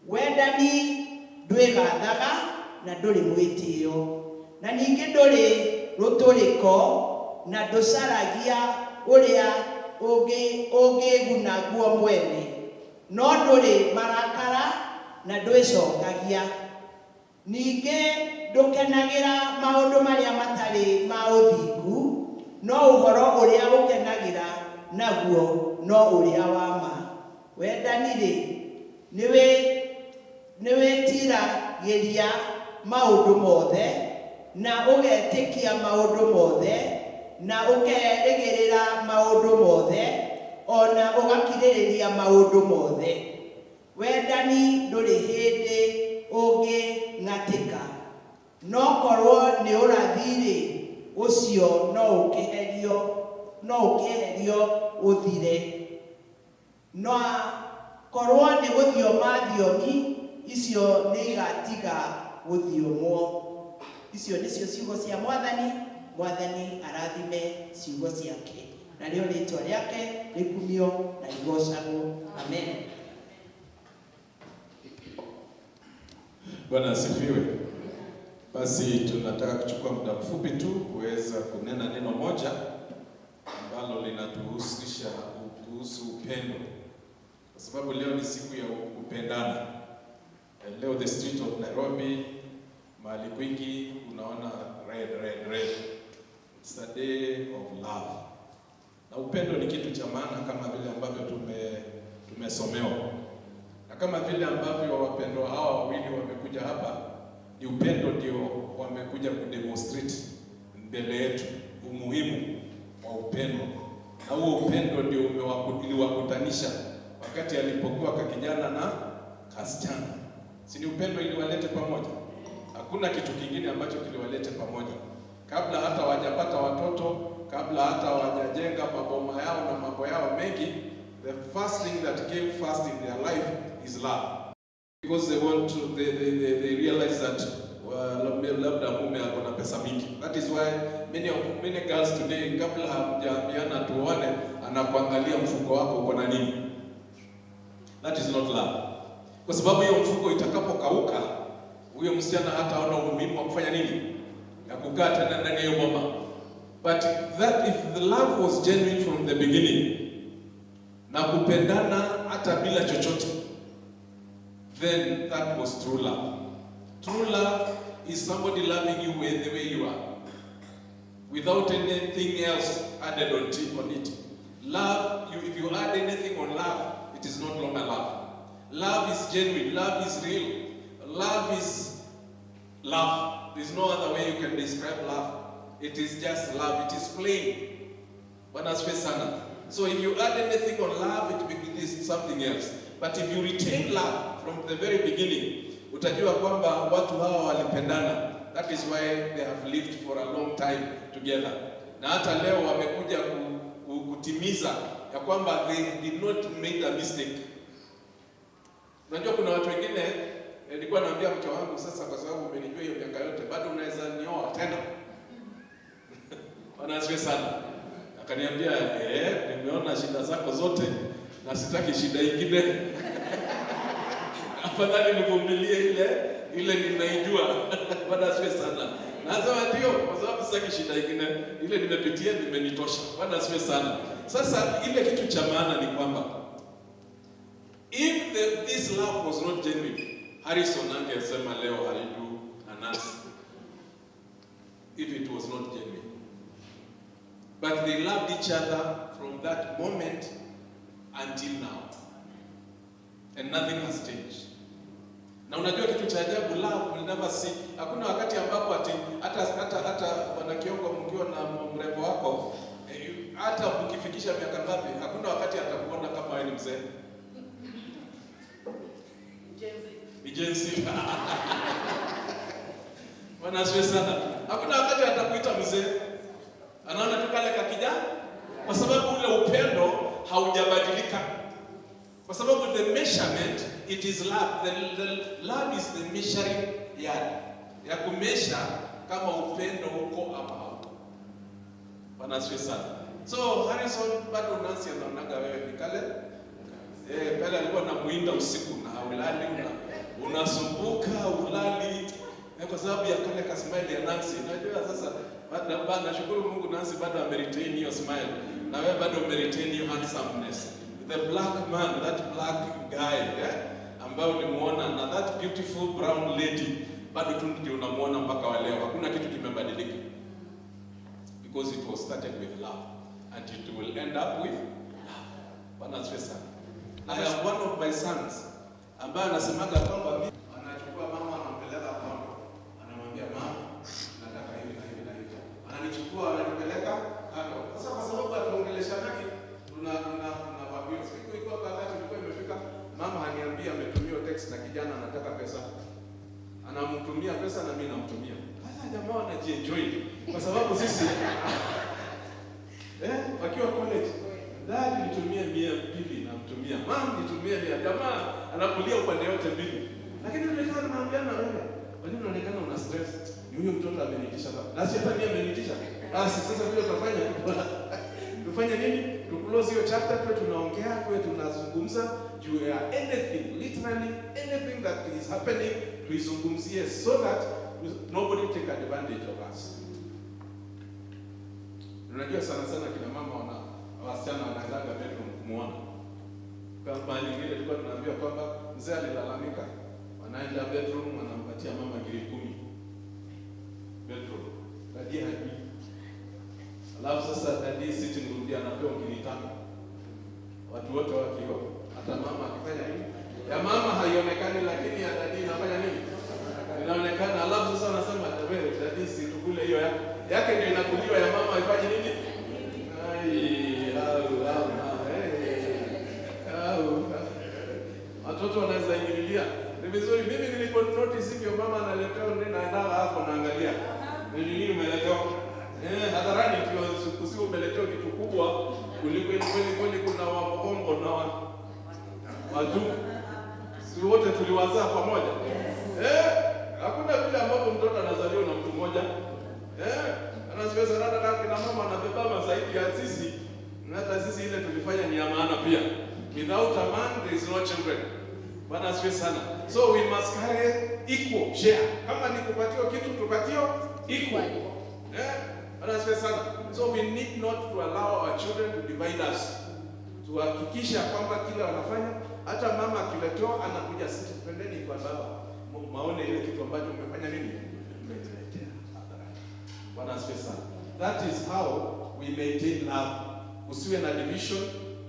wendani ndwĩgathaga na ndũrĩ mwĩtĩo, na ningĩ ndũrĩ rũtũrĩko na ndũcaragia ũrĩa ũngĩguna guo mwene, no ndũrĩ marakara na ndwĩcokagia. Ningĩ ndũkenagĩra maũndũ marĩa matarĩ ma ũthingu, no ũhoro ũrĩa ũkenagĩra naguo no ũrĩa wa ma. Wendani-rĩ nĩ wĩtiragĩria maũndũ mothe na ũgetĩkia maũndũ mothe na ũkerĩgĩrĩra maũndũ mothe ona ũgakirĩrĩria maũndũ mothe. Wendani ndũrĩ hĩndĩ ũngĩng'atĩka, no korwo nĩ ũrathi-rĩ, ũcio no ũkĩeherio ũthire. No korwo nĩ gũthioma thiomi, icio nĩ igatiga gũthiomwo. Icio nĩcio ciugo cia Mwathani. Mwathani arathime ciugo ciake, na rĩo rĩtwa rĩake rĩkumio na igocagwo. Amen. Bwana asifiwe. Basi tunataka kuchukua muda mfupi tu kuweza kunena neno moja ambalo linatuhusisha kuhusu upendo, kwa sababu leo ni siku ya kupendana. Leo the street of Nairobi, mahali kwingi unaona red. It's a day of love. Na upendo ni kitu cha maana kama vile ambavyo tumesomewa. Na kama vile ambavyo wapendwa hawa wawili wamekuja hapa, ni upendo ndio wamekuja kudemonstrate mbele yetu umuhimu wa upendo. Na huo upendo ndio uliwakutanisha wakati alipokuwa kakijana na kasichana. Si ni upendo iliwalete pamoja? Hakuna kitu kingine ambacho kiliwalete pamoja. Kabla hata wajapata watoto, kabla hata wajajenga maboma yao na mambo yao mengi, the first thing that came first in their life is love. Because they realize that labda mume ako na pesa mingi. That is why many girls today, kabla hajaambiana tuone, anakuangalia mfuko wako uko na nini. That is not love. Kwa sababu hiyo mfuko itakapokauka, huyo msichana hataona umuhimu wa kufanya nini? Ya kukaa tena ndani ya hiyo boma. But that if the love was genuine from the beginning, na kupendana hata bila chochote, then that was true love. True love is somebody loving you the way you are, without anything else added on it. Love, if you add anything on love, it is not longer love. Love is genuine, love is real, love is love. There's no other way you can describe love. It is just love, it is plain. So if you add anything on love, it is something else. But if you retain love from the very beginning, utajua kwamba watu hawa walipendana. That is why they have lived for a long time together. Na hata leo wamekuja kutimiza ya kwamba they did not make a mistake. Unajua kuna watu wengine, nilikuwa naambia mke wangu, sasa kwa sababu umenijua hiyo miaka yote, bado unaweza nioa tena. Wanasiwe sana. Akaniambia, nimeona shida zako zote na sitaki shida nyingine. Afadhali nivumilie ile ninaijua. Wanasiwe sana. Nasema ndio, kwa sababu sitaki shida ingine. Ile nimepitia nimenitosha. Bwana asifiwe sana. Sasa ile kitu cha maana ni kwamba if this love was not genuine, Harrison angesema leo haidu na Nancy. If it was not genuine. But they loved each other from that moment until now. And nothing has changed. Na unajua kitu cha ajabu, love will never see. Hakuna wakati ambapo hata wanakiongo mkiwa na mrembo wako, hata ukifikisha miaka ngapi, hakuna wakati atakuona kama wewe ni mzee. Ni jenzi. Bwana asifiwe sana. Hakuna wakati atakuita mzee. Anaona tu kale kakijana, kwa sababu ule upendo haujabadilika. Kwa sababu the measurement, it is love. The love is the measuring yard. Ya kumesha kama upendo uko ama hauko. Bwana asifiwe sana. So Harrison bado Nancy anaonaga wewe ni kale. Pale alikuwa anamuinda usiku na ulali unasumbuka ulali. Kwa sababu ya kale ka smile ya Nancy. Unajua sasa bado nashukuru Mungu Nancy bado ameretain hiyo smile. Na wewe bado umeretain hiyo handsomeness. The black man, that black guy, ambao ulimuona na that beautiful brown lady, bado tu ndio unamuona mpaka wa leo. Hakuna kitu kimebadilika. Because it was started with love and it will end up with love. Bwana asifiwe sana. I have one of my sons ambaye anasemaga kwamba mimi anachukua mama anampeleka kwao. Anamwambia mama, nataka hivi na hivi na hivi. Ananichukua ananipeleka kando. Sasa kwa sababu atuongeleshanaki tuna siku iko wakati ilikuwa imefika, mama haniambia ametumia text na kijana anataka pesa. Anamtumia pesa na mimi namtumia. Sasa jamaa wanajienjoy kwa sababu sisi wakiwa college, dad nitumie 200 namtumia. Mama nitumie 100. Jamaa anakulia upande yote mbili. Lakini unataka kumwambia na wewe, bali unaonekana una stress. Ni huyo mtoto amenitisha baba. Na si hata mimi amenitisha. Basi sasa vile tutafanya tufanye nini? Tuclose hiyo chapter, tuwe tunaongea, tuwe tunazungumza juu ya anything, literally anything that is happening, tuizungumzie so that nobody take advantage of us. Unajua sana kina mama wasichana wanaangaga bedroom kumuona. Kama vile tulikuwa tunaambia kwamba mzee alilalamika, wanaenda bedroom wanampatia mama 10,000. Bedroom. Dadi hajui. Alafu sasa dadi sitting room dia anapewa 5,000. Watu wote wakiwa. Hata mama akifanya nini? Ya mama haionekani lakini ya dadi inafanya nini? Inaonekana. Alafu sasa wanasema wewe dadi si tukule hiyo yake ndio inakuliwa, ya mama ifanye nini? Watoto wanaweza ingililia. Ni vizuri mimi nilipo notice hivyo mama analetewa nini naenda hapo naangalia. Ni nini umeletewa? Hadharani usio umeletewa kitu kubwa kuliko kweli kuna waongo na watu. Si wote tuliwazaa pamoja. Hakuna vile ambapo mtoto anazaliwa na mtu mmoja. Anasiweza hata kina mama anabeba zaidi ya sisi. Na hata sisi ile tulifanya ni ya maana pia. Without a man there is no children. Bwana asifiwe sana. So we must carry equal share. Kama ni kupatiwa kitu tupatio equal. Bwana asifiwe sana. So we need not to allow our children to divide us. Tuhakikisha kwamba kila wanafanya, hata mama akiletewa anakuja sisi twendeni kwa baba. Maone ile kitu ambacho umefanya nini? Umetuletea hadharani. Bwana asifiwe sana. That is how we maintain love. Usiwe na division,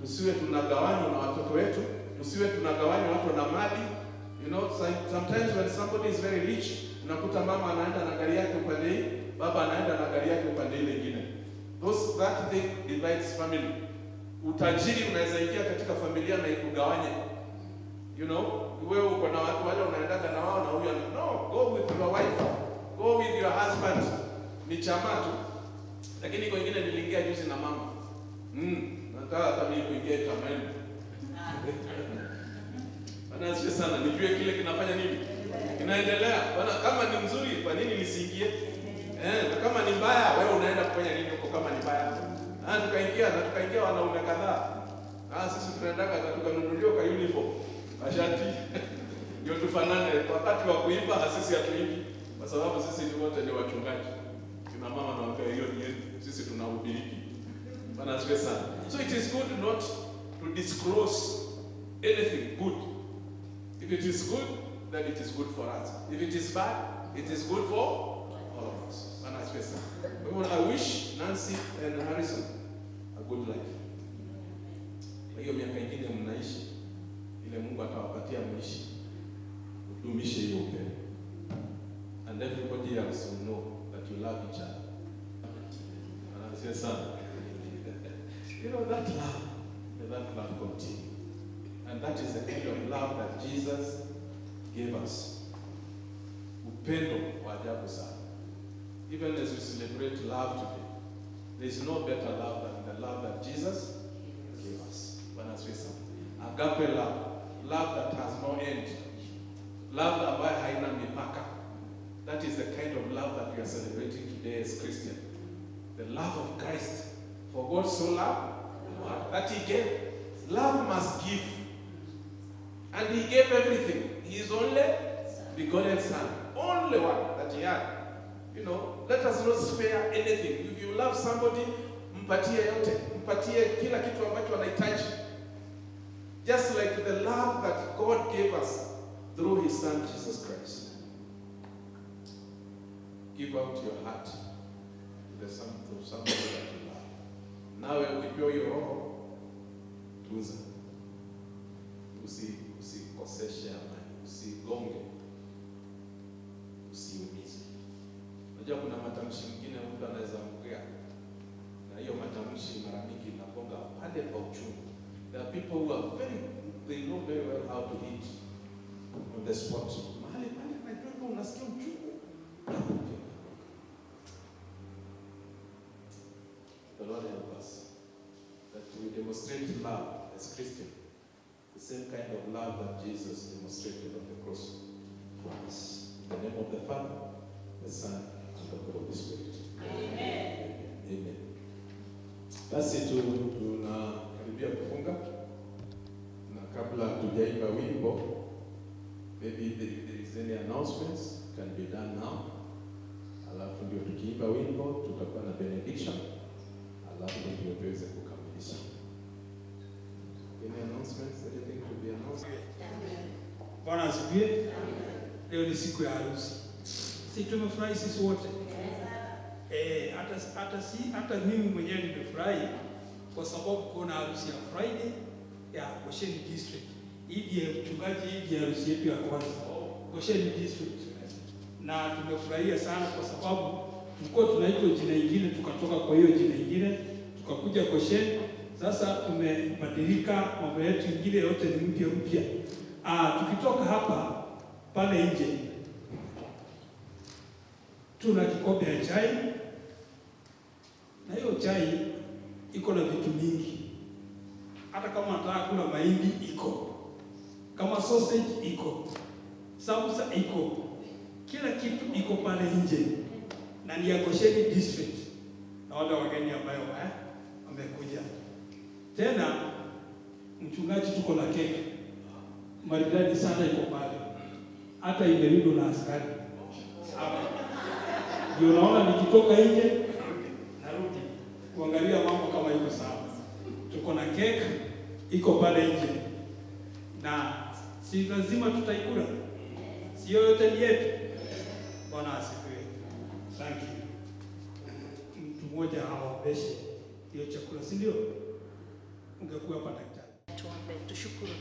usiwe tunagawanywa na watoto wetu, usiwe tunagawanywa watu na mali. You know, sometimes when somebody is very rich, unakuta mama anaenda na gari yake upande hii, baba anaenda na gari yake upande ile nyingine. That thing divides family. Utajiri unaweza ingia katika familia na ikugawanye. You know, wewe uko na watu wale unaendaga na wao na huyu no, go with your wife, go with your husband. Ni chama tu. Lakini kwa wengine niliingia juzi na mama. Nataka hata mimi kuingia chamani. Bwana asifiwe sana. Nijue kile kinafanya nini? Kinaendelea. Bwana kama ni mzuri kwa nini nisiingie? Na kama ni mbaya wewe unaenda kufanya nini huko kama ni mbaya? Tukaingia wanaume kadhaa. Sisi tunaendaga tukanunuliwa kwa uniform. Mashati. Ndio tufanane wakati wa kuimba sisi hatuimbi. kwa sababu sisi wote ni wachungaji. Kina mama naongea hiyo ni yetu, sisi tunahubiri. Bwana asifiwe sana. So it is good not to disclose anything good. If it is good, then it is good for us. If it is bad, it is good for all of us. Bwana asifiwe sana. I wish Nancy and Harrison a good life. Kwa hiyo miaka ingine mnaishi, ile Mungu atawapatia mwishi, udumishe hiyo upendo. And everybody else will know that you love each other. Bwana asifiwe sana. You know, that love continue. And that is the kind of love that Jesus gave us. Upendo wa ajabu sana. Even as we celebrate love today, there is no better love than the love that Jesus gave us. Bwana asifiwe sana. Agape love, love that has no end. Love ambayo haina mipaka. That is the kind of love that we are celebrating today as Christians. The love of Christ. For God so loved the world that He gave. Love must give. And He gave everything. His only begotten Son. Only one that He had. You know, let us not spare anything. If you love somebody, mpatie yote. Mpatie kila kitu ambacho anahitaji. Just like the love that God gave us through His Son, Jesus Christ. Give out your heart to somebody that you love. Nawe ukipewa hiyo roho, tunza. Usikoseshe amani, usigonge, usiumize. Unajua kuna matamshi mengine mtu anaweza mkea, na hiyo matamshi mara nyingi inagonga pale kwa uchungu. There are people who are they know very well how to hit on the spot. Mahali najua unasikia uchungu. The Lord help us that we demonstrate love as Christians, the same kind of love that Jesus demonstrated on the cross for us. In the name of the Father, the Son, and the Holy Spirit. Amen. Amen. Basi tunakaribia kufunga, na kabla tujaimba wimbo, maybe if there is any announcements can be done now. Alafu ndio tukiimba wimbo tutakuwa na benediction. Alafu ndio tuweze kukamilisha. Any announcements? Anything to be announced? Bwana asifiwe. Leo ni siku ya harusi. Si tumefurahi sisi wote? Hata mimi mwenyewe nimefurahi kwa sababu kuna harusi ya Friday ya Gosheni District. Hii ndiye mchungaji, hii ndiye harusi yetu ya kwanza. Gosheni District. Na tumefurahia sana kwa sababu tulikuwa tunaitwa jina lingine, tukatoka kwa hiyo jina lingine tukakuja Gosheni. Sasa tumebadilika, mambo yetu ingine yote ni mpya. Tukitoka hapa pale nje tuna kikombe ya chai, na hiyo chai iko na vitu mingi. Hata kama unataka kula mahindi iko, kama sausage iko, sambusa iko, kila kitu iko pale nje, na ni ya Gosheni District na wale wageni ambao wamekuja. Tena mchungaji, tuko na keki maridadi sana iko pale, hata imelindwa na askari hapa. Ndio naona nikitoka nje narudi kuangalia mambo kama iko sawa. Tuko na keki iko pale nje, na si lazima tutaikula, sio yote ni yetu. Bwana asifiwe. Thank you. Mtu mmoja awaombeshe hiyo chakula, si ndio? Ungekuwa hapa daktari. Tuombe. Tushukuru.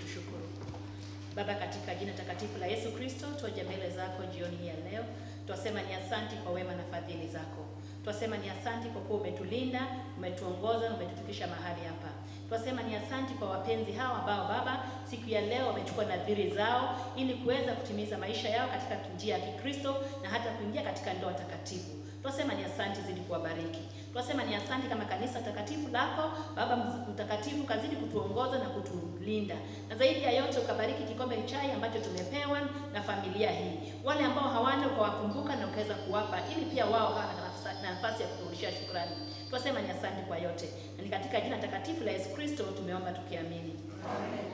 Baba, katika jina takatifu la Yesu Kristo, twaja mbele zako jioni hii ya leo. Twasema ni asante kwa wema na fadhili zako. Twasema ni asante kwa kuwa umetulinda, umetuongoza na umetufikisha mahali hapa. Twasema ni asante kwa wapenzi hawa ambao Baba siku ya leo wamechukua nadhiri zao ili kuweza kutimiza maisha yao katika njia ya Kikristo na hata kuingia katika ndoa takatifu. Twasema ni asante, zidi kuwabariki. Twasema ni asante kama kanisa takatifu lako Baba mtakatifu, kazidi kutuongoza na kutulinda. Na zaidi ya yote ukabariki kikombe chai ambacho tumepewa na familia hii. Wale ambao hawana ukawakumbuka na ukaweza kuwapa ili pia wao hawa na nafasi ya kurudishia shukrani. Twasema ni asante kwa yote. Na ni katika jina takatifu la Yesu Kristo tumeomba tukiamini. Amen.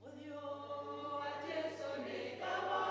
Odio, ateso ne kawa.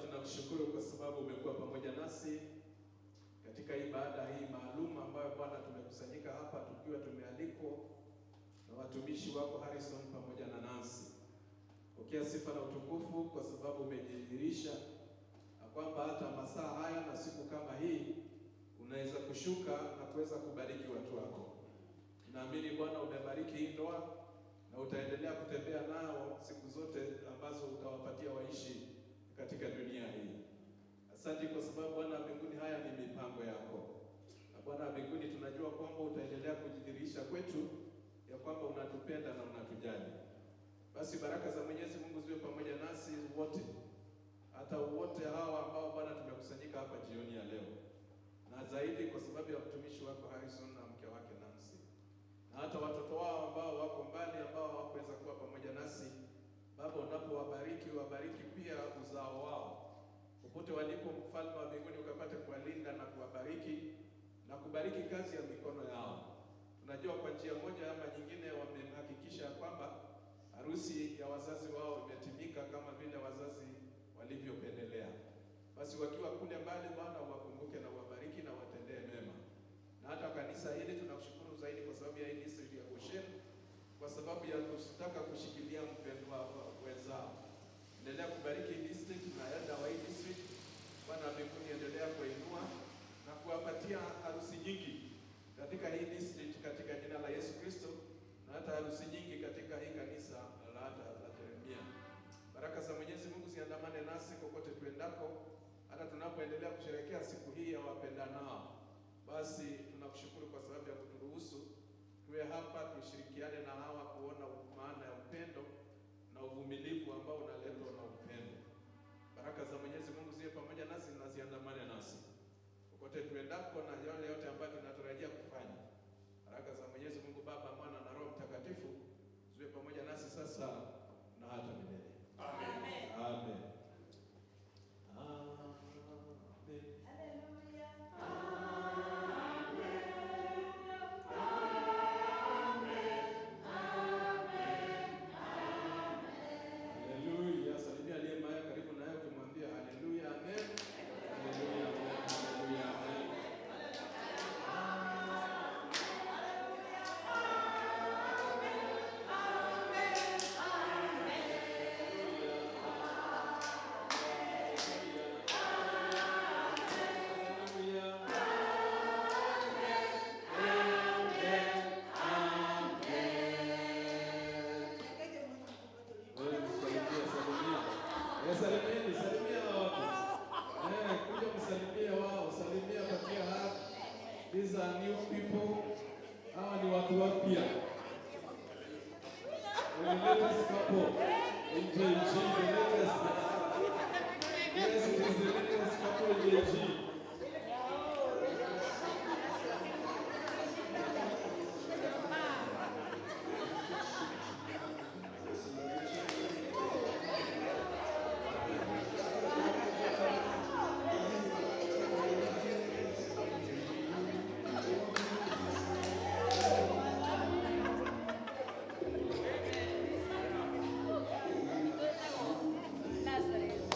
tunakushukuru kwa sababu umekuwa pamoja nasi katika ibada hii maalum ambayo Bwana tumekusanyika hapa tukiwa tumealikwa na watumishi wako Harrison pamoja na Nancy. Pokea sifa na utukufu kwa sababu umejidhihirisha na kwamba hata masaa haya na siku kama hii unaweza kushuka na kuweza kubariki watu wako. Naamini Bwana umebariki hii ndoa na utaendelea kutembea nao siku zote ambazo utawapatia waishi katika dunia hii. Asante kwa sababu Bwana mbinguni, haya ni mipango yako. Na Bwana mbinguni, tunajua kwamba utaendelea kujidhihirisha kwetu ya kwamba unatupenda na unatujali. Basi baraka za Mwenyezi Mungu ziwe pamoja nasi wote, hata wote hawa ambao Bwana tumekusanyika hapa jioni ya leo, na zaidi kwa sababu ya mtumishi wako Harrison na mke wake Nancy, na hata watoto wao ambao wako mbali, ambao hawakuweza kuwa pamoja nasi. Baba, unapowabariki wabariki pia uzao wao popote walipo, mfalme wa mbinguni, ukapate kuwalinda na kuwabariki na kubariki kazi ya mikono yao. Tunajua kwa njia moja ama nyingine wamehakikisha kwamba harusi ya wazazi wao imetimika kama vile wazazi walivyopendelea. Basi wakiwa kule mbali, Bwana wakumbuke na wabariki na watendee mema. Na hata kanisa hili tunakushukuru zaidi kwa sababu ya hii district ya Goshen, kwa sababu ya kutaka kushikilia mpendwa wenzao. Endelea kubariki hii district na elder wa hii district. Bwana mbinguni, endelea kuinua na kuwapatia harusi nyingi katika hii district katika jina la Yesu Kristo, na hata harusi nyingi katika hii kanisa la Jeremia. Baraka za Mwenyezi Mungu ziandamane nasi kokote tuendako, hata tunapoendelea kusherehekea siku hii ya wapendanao. Basi tunakushukuru kwa sababu ya kuturuhusu tuwe hapa tushirikiane na hawa kuona maana ya upendo na uvumilivu ambao unaletwa na upendo. Baraka za Mwenyezi Mungu ziwe pamoja nasi na ziandamane nasi kokote tuendako na yale yote ambayo tunatarajia kufanya. Baraka za Mwenyezi Mungu Baba, Mwana na Roho Mtakatifu ziwe pamoja nasi sasa na hata milele. Amen. Amen. Amen. Hallelujah. Haleluya. Salimia aliye mahali karibu naye ukimwambia haleluya, amen. Haleluya, amen. Haleluya, amen. Salimia watu. Kuja msalimia wao, salimia patia hapa. These are new people. Hawa ni watu wapya. The latest couple in JG, the latest. Yes, it is the latest couple in JG. Nazareth.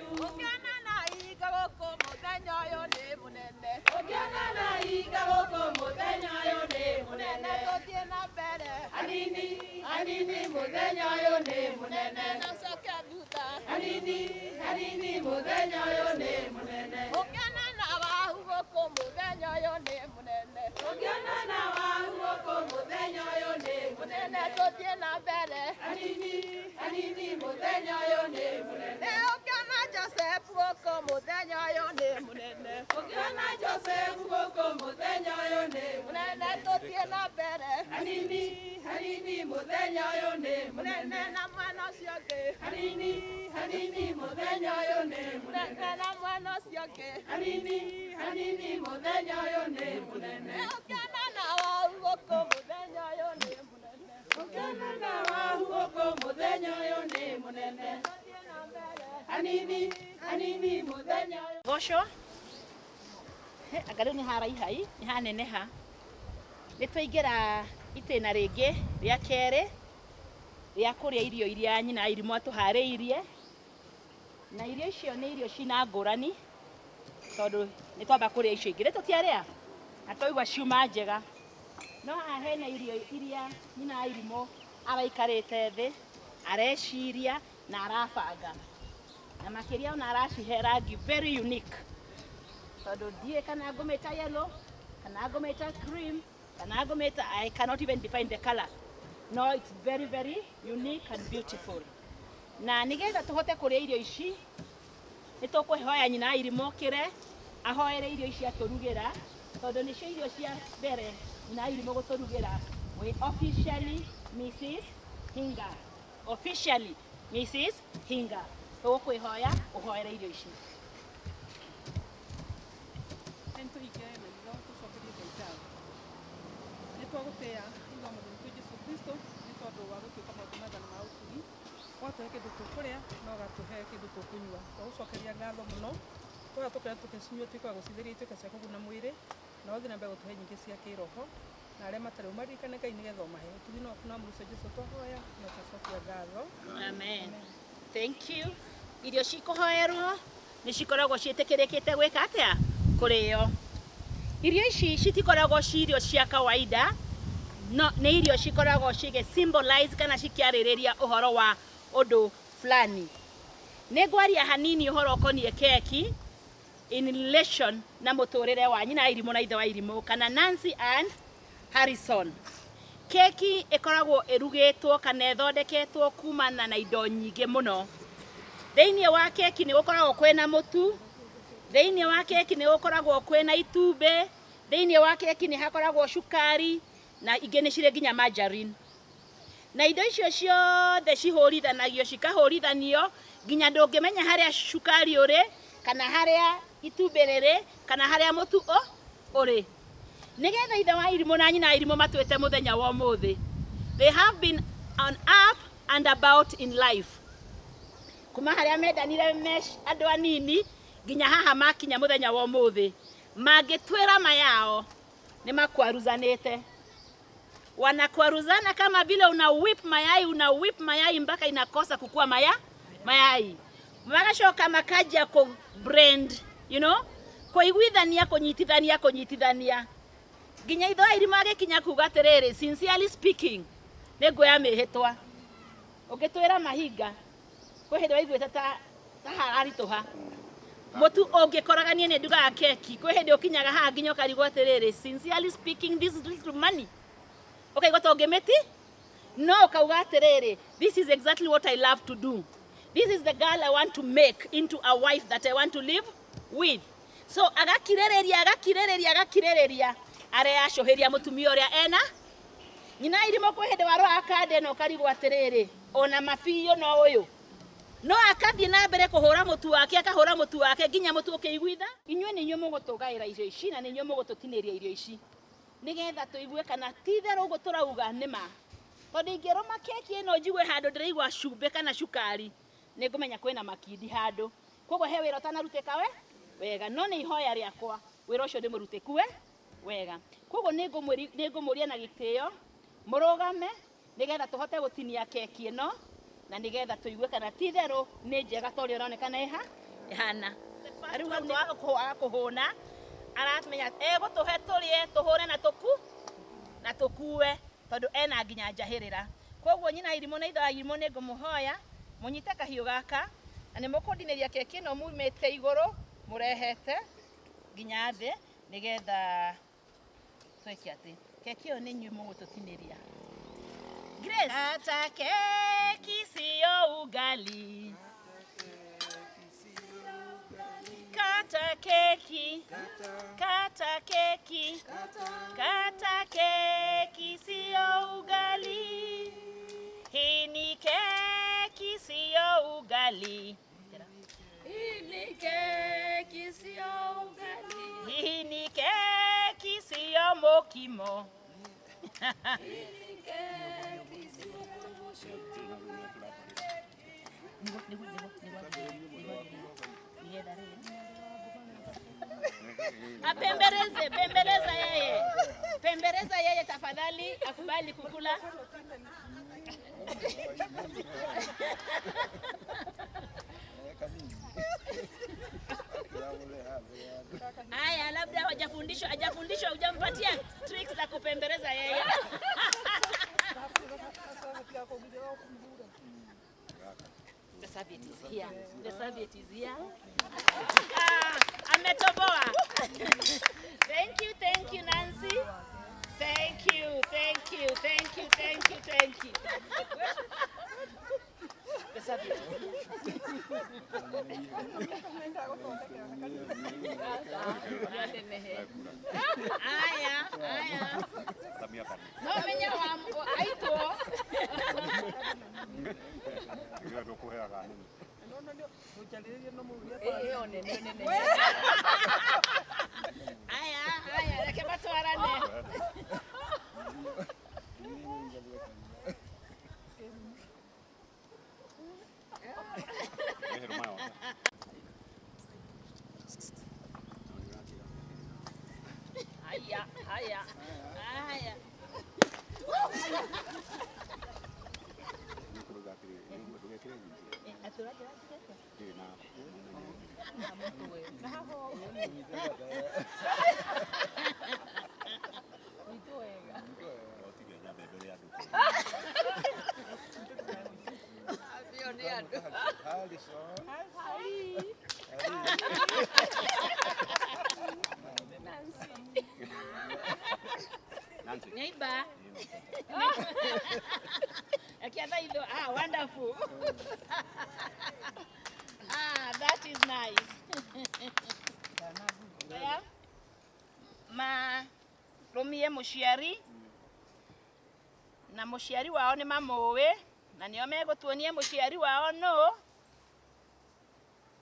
Ũngĩona na iga gũkũ mũthenya ũyũ nĩ mũnene. Ũngĩona na iga gũkũ mũthenya ũyũ nĩ mũnene. Tũthiĩ na mbere. Hanini, hanini mũthenya ũyũ nĩ mũnene. Nacoke thutha. Hanini, hanini mũthenya ũyũ nĩ mũnene. Ũngĩona na wahu gũkũ mũthenya ũyũ nĩ mũnene. Ũngĩona na wahu gũkũ mũthenya ũyũ nĩ mũnene. Tũthiĩ na mbere. Hanini, hanini mũthenya ũyũ nĩ mũnene. Ũngĩona Joseph gũkũ mũthenya ũyũ nĩ mũnene. Ũngĩona Joseph gũkũ mũthenya ũyũ nĩ mũnene. Tũthiĩ na mbere. Hanini, hanini mũthenya ũyũ nĩ mũnene. Na mwena ũcio ũngĩ. Hanini, hanini mũthenya ũyũ nĩ mũnene. Na mwena ũcio ũngĩ. Hanini, hanini mũthenya ũyũ nĩ mũnene. Ũngĩona na wahu gũkũ mũthenya ũyũ nĩ mũnene. Ũngĩona na wahu gũkũ mũthenya ũyũ nĩ mũnene. Hanini, hanini mũthenya ũyũ. Goco anga rĩu nĩ haraihai nĩ haneneha nĩ twaingĩra itĩna rĩngĩ rĩa kerĩ rĩa kũrĩa irio iria nyina Irimũ atũharĩirie, na irio icio nĩ irio cina ngũrani tondũ nĩ twamba kũrĩa icio ingĩ tũtiarĩa na twaigua ciuma njega, no haha hena irio iria nyina Irimũ araikarĩte thĩ areciria na arabanga, na makĩria ona aracihe rangi very unique tondũ ndiĩ kana ngũmĩta yellow kana ngũmĩta cream kana ngũmĩta, I cannot even define the color. No, it's very very unique and beautiful. Na nigetha tũhote kũrĩa irio ici nĩ tũkũhoya nyina Irimũ kĩre ahoere irio ici atũrugĩra tondũ nĩcio irio cia mbere nyina Irimũ gũtũrugĩra. We officially Mrs. Hinga. Officially Mrs. Hinga. Tũgũkwĩhoya ũhoere irio ici. Nĩtwagũtĩa ithuĩ Mwathani witũ Jesũ Kristo nĩ tondũ wa gũtuĩka maũndũ mega na ma ũtugi, ũgatũhe kĩndũ tũkũrĩa na ũgatũhe kĩndũ tũkũnyua. Twagũcokeria ngatho mũno tũrĩa tũkĩrĩa tũgĩcinyua tuĩke wa gũcithĩria ituĩke cia kũguna mwĩrĩ na ũthiĩ na mbere gũtũhe nyingĩ cia kĩroho, na arĩa matarĩ ũmaririkane Ngai nĩgetha ũmahe ũtugi na wakuna mũrico Jesũ twahoya na tũcokia ngatho. Amen. Thank you. Irio cikũhoerwo nĩ cikoragwo ciĩtĩkĩrĩkĩte gwĩka atĩa kũrĩo. Irio ici citikoragwo ci irio cia kawaida, no nĩ irio cikoragwo cigĩ symbolize kana cikiarĩrĩria ũhoro wa ũndũ fulani. Nĩ ngwaria hanini ũhoro ũkoniĩ keki in relation na mũtũrĩre wa nyina Irimũ na ithe wa Irimũ kana Nancy and Harrison. Keki ĩkoragwo ĩrugĩtwo kana ĩthondeketwo kumana na indo nyingĩ mũno. Thĩinĩ wa keki nĩ gũkoragwo kwĩna mũtu, thĩinĩ wa keki nĩ gũkoragwo kwĩna itumbĩ, thĩinĩ wa keki nĩ hakoragwo cukari na ingĩ nĩ cirĩ nginya margarine. Na indo icio ciothe cihũrithanagio cikahũrithanio nginya ndũngĩmenya harĩa cukari ũrĩ kana harĩa itumbĩ rĩrĩ kana harĩa mũtu ũrĩ. Nĩgetha ithe wa Irimũ na nyina Irimũ matuĩte mũthenya wa ũmũthĩ, they have been on up and about in life. Kuma harĩa mendanire andũ anini nginya haha makinya mũthenya wa ũmũthĩ, mangĩtwĩra mayao nĩ makwaruzanĩte. Wanakwaruzana kama vile una whip mayai mpaka inakosa kukua mayai. Magacoka makajia ku blend, you know, kũnyitithania. Nginya ithe wa Irimũ agĩkinya kuga atĩrĩrĩ, sincerely speaking, nĩ ngũya mĩhĩtwa. Ũngĩtwĩra mahinga, kwĩ hĩndĩ waiguĩte ta hararitũha. Mũtu ũngĩkoragania nĩ ndugaga keki, kwĩ hĩndĩ ũkinyaga haha nginya ũkarigwo atĩrĩrĩ, sincerely speaking, this is little money. Ũkaigua ta ũngĩmĩti? No, ũkauga atĩrĩrĩ, this is exactly what I love to do. This is the girl I want to make into a wife that I want to live with. So agakirĩrĩria areyacũhĩria mũtumia ũrĩa ena. Nyina Irimũ kwĩ hĩndĩ warora kande na ũkarigwo atĩrĩrĩ, ona mabiũ no ũyũ. No akathiĩ na mbere kũhũra mũtu wake, akahũra mũtu wake nginya mũtu ũkĩiguitha. Inyuĩ nĩ inyuĩ mũgũtũgaĩra irio ici na nĩ inyuĩ mũgũtũtinĩria irio ici, nĩgetha tũigue kana ti-itherũ ũguo tũrauga nĩ ma. Tondũ ingĩrũma keki ĩno njigue handũ ndĩraigua cumbĩ kana cukari, nĩ ngũmenya kwĩna makindi handũ. Koguo he wĩra ũtanarutĩka wega, no nĩ ihoya rĩakwa wĩra ũcio ndĩmũrutĩku wega. Koguo nĩ ngũmũria na gĩtĩo mũrũgame nĩgetha tũhote gũtinia keki ĩno na nĩgetha tũigue kana ti-itherũ nĩ njega ta ũrĩa ũronekana ihana riu hau twaga kuhuna aratmenya egutuhe turie tuhune na tukue tondu ena nginya njahirira koguo nyina irimo na itha irimo ni ngumuhoya munyite kahiu gaka na nimukundiniria keki no mumite iguru murehete nginya thi nigetha tweke ati keki yo ni nyu mugututiniria Grace kata keki sio ugali kata keki sio ugali hii ni keki sio ugali hii ni keki sio mokimo Pembeleza yeye tafadhali akubali kukula. Aya, labda hajafundishwa hujampatia tricks za kupembeleza yeye. The serviette is here. Ametoboa. Thank you Nancy. Thank you. The serviette. Aya. No menya wa aito. Aya, reke batwarane. Aya. Neighbor. Wonderful. That is nice. Yeah. Rumie muciari na muciari wao ni mamuwe na nio megutuonie muciari wao no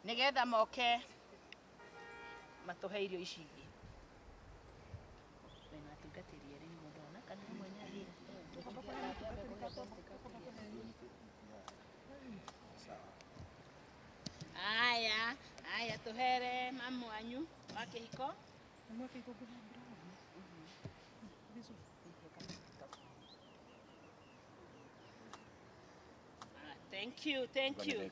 nigetha moke matuhe irio ici ingi na tungatirie ri mundu ona kana mwenye hii aya tuhere mamu wanyu wa kihiko Thank you.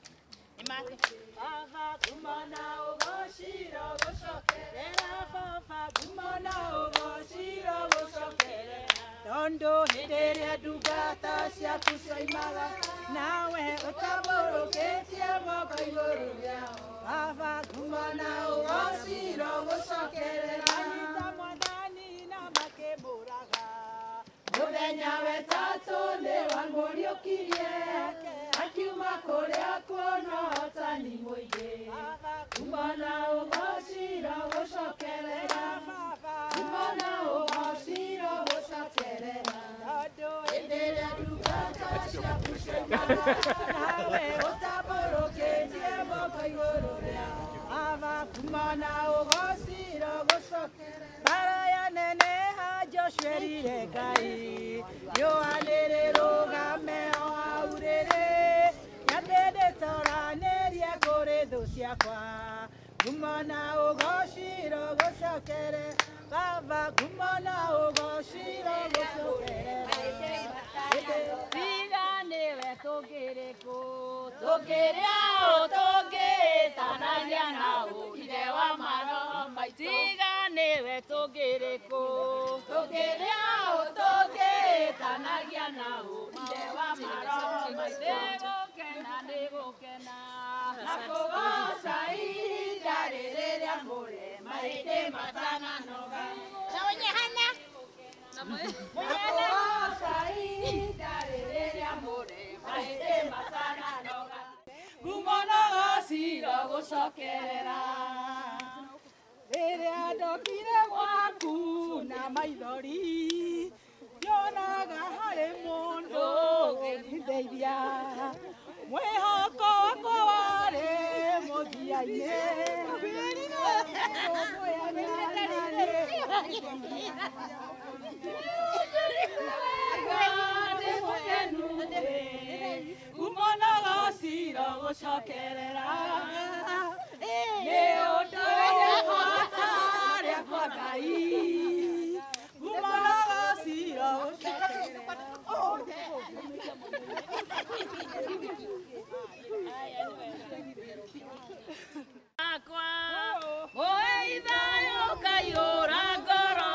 Ava kumana ugoshiro gushokerera fafa kumana ugoshiro gushokerera tondo hederia dugata cia kusoimaga nawe utaboroketie moko iguru yao ava kumana ugoshiro gushokerera nita mwadhani na makemuraga muthenya wetatu ni wanguriukirie akiuma kuria kuona hotani muingi kumana ugoshiro gushokerera kumana ugoshiro gushokerera endelea dugata cia kushemana nawe utaboroketie moko iguru riao ava kumana ugoshiro gushokerera baraya neneha Joshua Ngai yoanere rugame o aurere nyambende toraneria kuri thu ciakwa Kumona ugoshiro gocokere baba kumona ugoshiro gocokere tiganiwe tũngĩrĩkũ tũngĩrĩa tũngĩtanania nao ithe wa maro maitũ tiganiwe tũngĩrĩkũ tũngĩrĩa tũngĩtanagia nao ithe wa maro maitũ nĩ gũkena na kũgoca ihinda rĩrĩa mũre mahĩndĩ matananoga na wenye hana Ngumonaga cira gũcokerera rĩrĩa ndokire gwaku na maithori nyonaga harĩ mũndũ ũngĩndeithia mwĩhoko wakwa warĩ mũthia-inĩ ngumonaga cira gũcokerera nĩ ũndũ bata rĩakwa Ngai ngumonaga cira akwa mũhe ithayo kaiyũra ngoro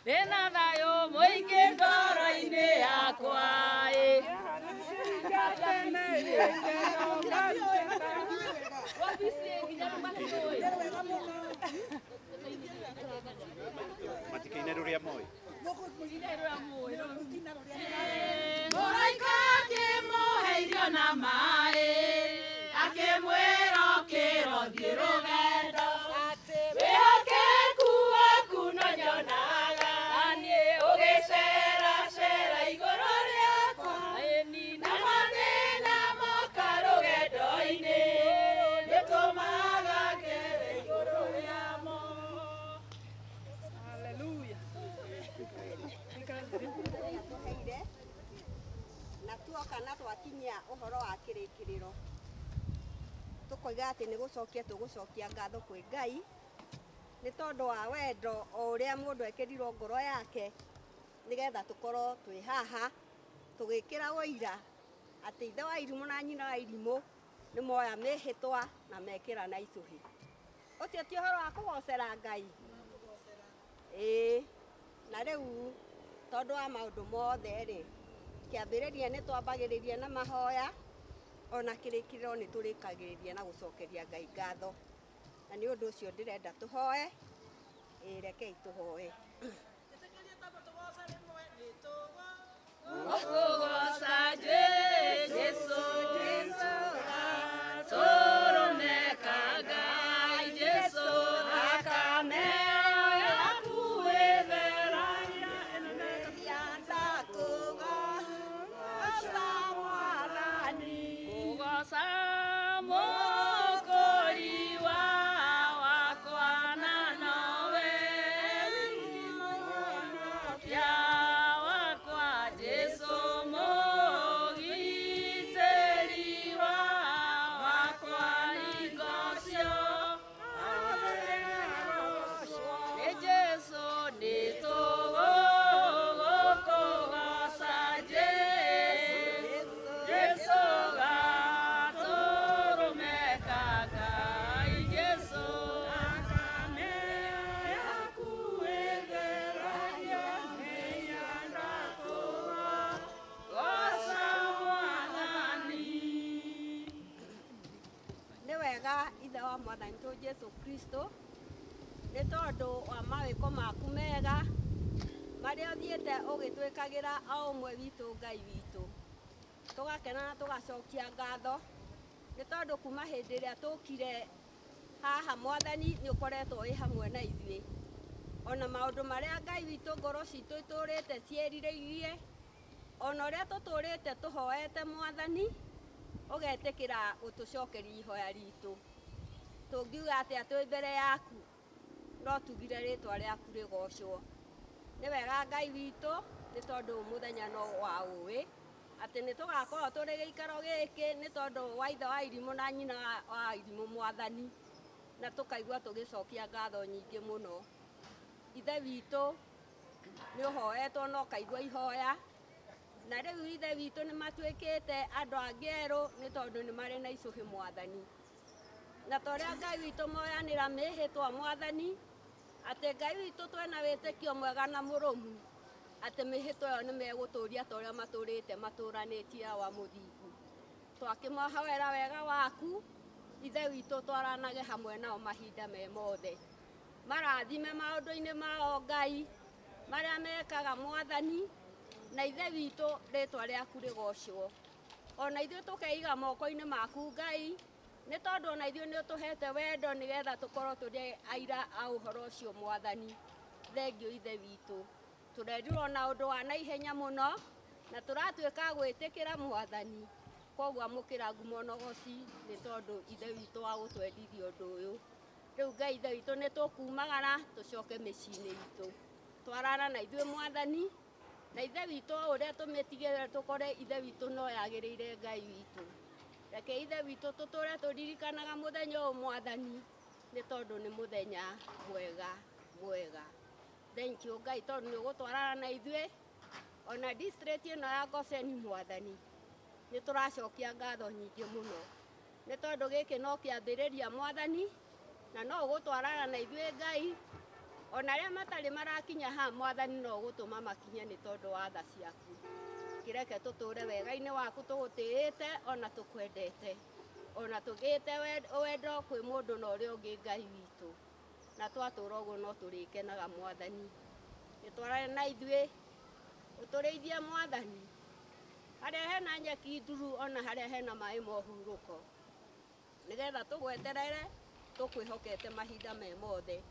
ndĩna thayũ mũingĩ ngoro-inĩ yakwa Matikaine rũrĩa moĩ mũraika akĩmũhe irio na maĩ akĩmwĩra ũkĩra ũthiĩ rũgendo wĩhokeku waku no nyonaga niĩ ũgĩceracera igũrũ rĩakwa na mathĩna moka rũgendo-inĩ nĩtũmaga ngere igũrũ rĩamo. Haleluya. Na tuoka na twakinyia ũhoro wa kĩrĩkĩrĩro tũkoiga atĩ nĩ gũcokia tũgũcokia ngatho kwĩ Ngai nĩ tondũ wa wendo o ũrĩa mũndũ ekĩrirwo ngoro yake nĩgetha tũkorwo twĩ haha tũgĩkĩra ũira atĩ ithe wa irimũ na nyina wa irimũ nĩ moya mĩhĩtwa na mekĩra na icũhĩ. Ũcio ti ũhoro wa kũgocera Ngai na rĩu tondũ wa maũndũ mothe rĩ kĩambĩrĩria nĩ twambagĩrĩria na mahoya ona kĩrĩkĩrĩro nĩ tũrĩkagĩrĩria na gũcokeria Ngai ngatho na nĩ ũndũ ũcio ndĩrenda tũhoe rekei tũhoe Kugosa Jesu tũrũmeka Ngai Jesu akane Mwathani tu Jesu Kristo nĩ tondũ wa mawĩko maku mega marĩa ũthiĩte ũgĩtwĩkagĩra o ũmwe witũ Ngai witũ tũgakena na tũgacokia ngatho nĩ tondũ kuma hĩndĩ ĩrĩa tũkire haha Mwathani nĩ ũkoretwo wĩ hamwe na ithuĩ ona maũndũ marĩa Ngai witũ ngoro citũ itũrĩte ciĩrirĩirie ona ũrĩa tũtũrĩte tũhoete Mwathani ũgetĩkĩra gũtũcokeria ihoya ritũ tũngiuga atĩ twĩ mbere yaku no tugire rĩtwa rĩaku rĩgocwo nĩ wega Ngai witũ nĩ tondũ mũthenya no wa ũĩ atĩ nĩ tũgakorwo tũrĩ gĩikaro gĩkĩ nĩ tondũ wa ithe wa irimũ na nyina wa irimũ Mwathani na tukaigua tugicokia ngatho nyingi muno. Ithe witũ nĩ ũhoetwo na ũkaigua ihoya, na rĩu ithe witũ nĩ matuĩkĩte andũ angĩ erũ nĩ tondũ nĩ marĩ na icũhĩ Mwathani. Na torĩa Ngai witũ moyanĩra mĩhĩtwa Mwathani, atĩ Ngai witũ twena wĩtĩkio mwega na mũrũmu, atĩ mĩhĩtwa ĩyo nĩ megũtũũria torĩa matũrĩte matũranĩtie wa mũthingu. Twakĩmoha wega waku, ithe witũ twaranage hamwe nao mahinda me mothe. Marathime maũndũ-inĩ mao Ngai marĩa mekaga Mwathani, na ithe witũ rĩtwa rĩaku rĩgocwo. Ona ithuĩ tũkeiga moko-inĩ maku Ngai, nĩ tondũ ona ithuĩ nĩ ũtũhete wendo nĩgetha tũkorwo tũrĩ aira a ũhoro ũcio Mwathani. Thengio ithe witũ, tũrerirwo na ũndũ wa naihenya mũno, na tũratuĩka gwĩtĩkĩra Mwathani. Koguo amũkĩra ngumo nogoci nĩ tondũ ithe witũ wa gũtwendithia ũndũ ũyũ. Rĩu Ngai ithe witũ nĩ tũkumagara tũcoke mĩciĩ-inĩ itũ. Twarana na ithuĩ Mwathani, na ithe witũ ũrĩa tũmĩtigĩre tũkore ithe witũ no yagĩrĩire Ngai witũ. Reke ithe witũ tũtũre tũririkanaga mũthenya ũyũ Mwathani, nĩ tondũ nĩ mũthenya mwega. Thank you Ngai tondũ nĩ ũgũtwarana na ithuĩ ona district ĩno ya Goshen Mwathani. Nĩ tũracokia ngatho nyingĩ mũno, nĩ tondũ gĩkĩ no kĩambĩrĩria Mwathani, na no ũgũtwarana na ithuĩ Ngai, ona arĩa matarĩ marakinya haha Mwathani no ũgũtũma makinye nĩ tondũ wa tha ciaku. Kĩreke tũtũre wega-inĩ waku tũgũtĩĩte ona tũkwendete, ona tũgĩte wendo kwĩ mũndũ na ũrĩa ũngĩ Ngai witũ, na twatũra ũguo no tũrĩkenaga Mwathani. Nĩtwarane na ithuĩ ũtũrĩithie Mwathani, harĩa hena nyeki nduru ona harĩa hena maĩ ma ũhurũko, nĩgetha tũgweterere tũkwĩhokete mahinda me mothe.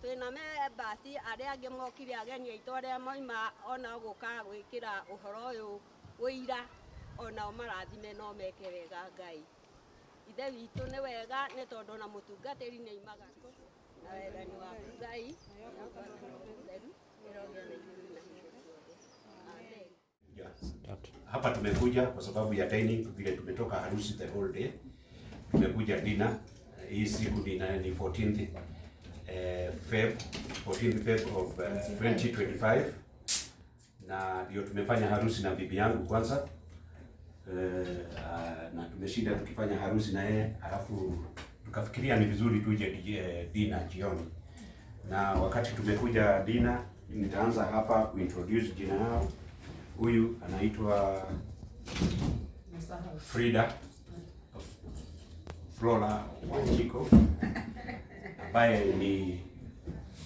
Twĩna members arĩa angĩ mokire ageni aitũ arĩa moima ona gũka gwĩkĩra ũhoro ũyũ ũira, onao marathime no meke wega Ngai. Ithe witũ nĩ wega nĩ tondũ ona mũtungatĩri nĩ aimaga na wendani waku Ngai, na ũtheru ĩrogĩa na igũrũ na hingo ciothe. Amen. Hapa tumekuja kwa sababu ya dining, vile tumetoka harusi the whole day. Tumekuja dinner. Hii siku ni 14th Feb of 2025. Na ndio tumefanya harusi na bibi yangu kwanza. Na tumeshinda tukifanya harusi na yeye, alafu tukafikiria ni vizuri tuje dinner jioni. Na wakati tumekuja dinner, nitaanza hapa kuintroduce jina yao. Huyu anaitwa Frida Flora Wanjiko, ambaye ni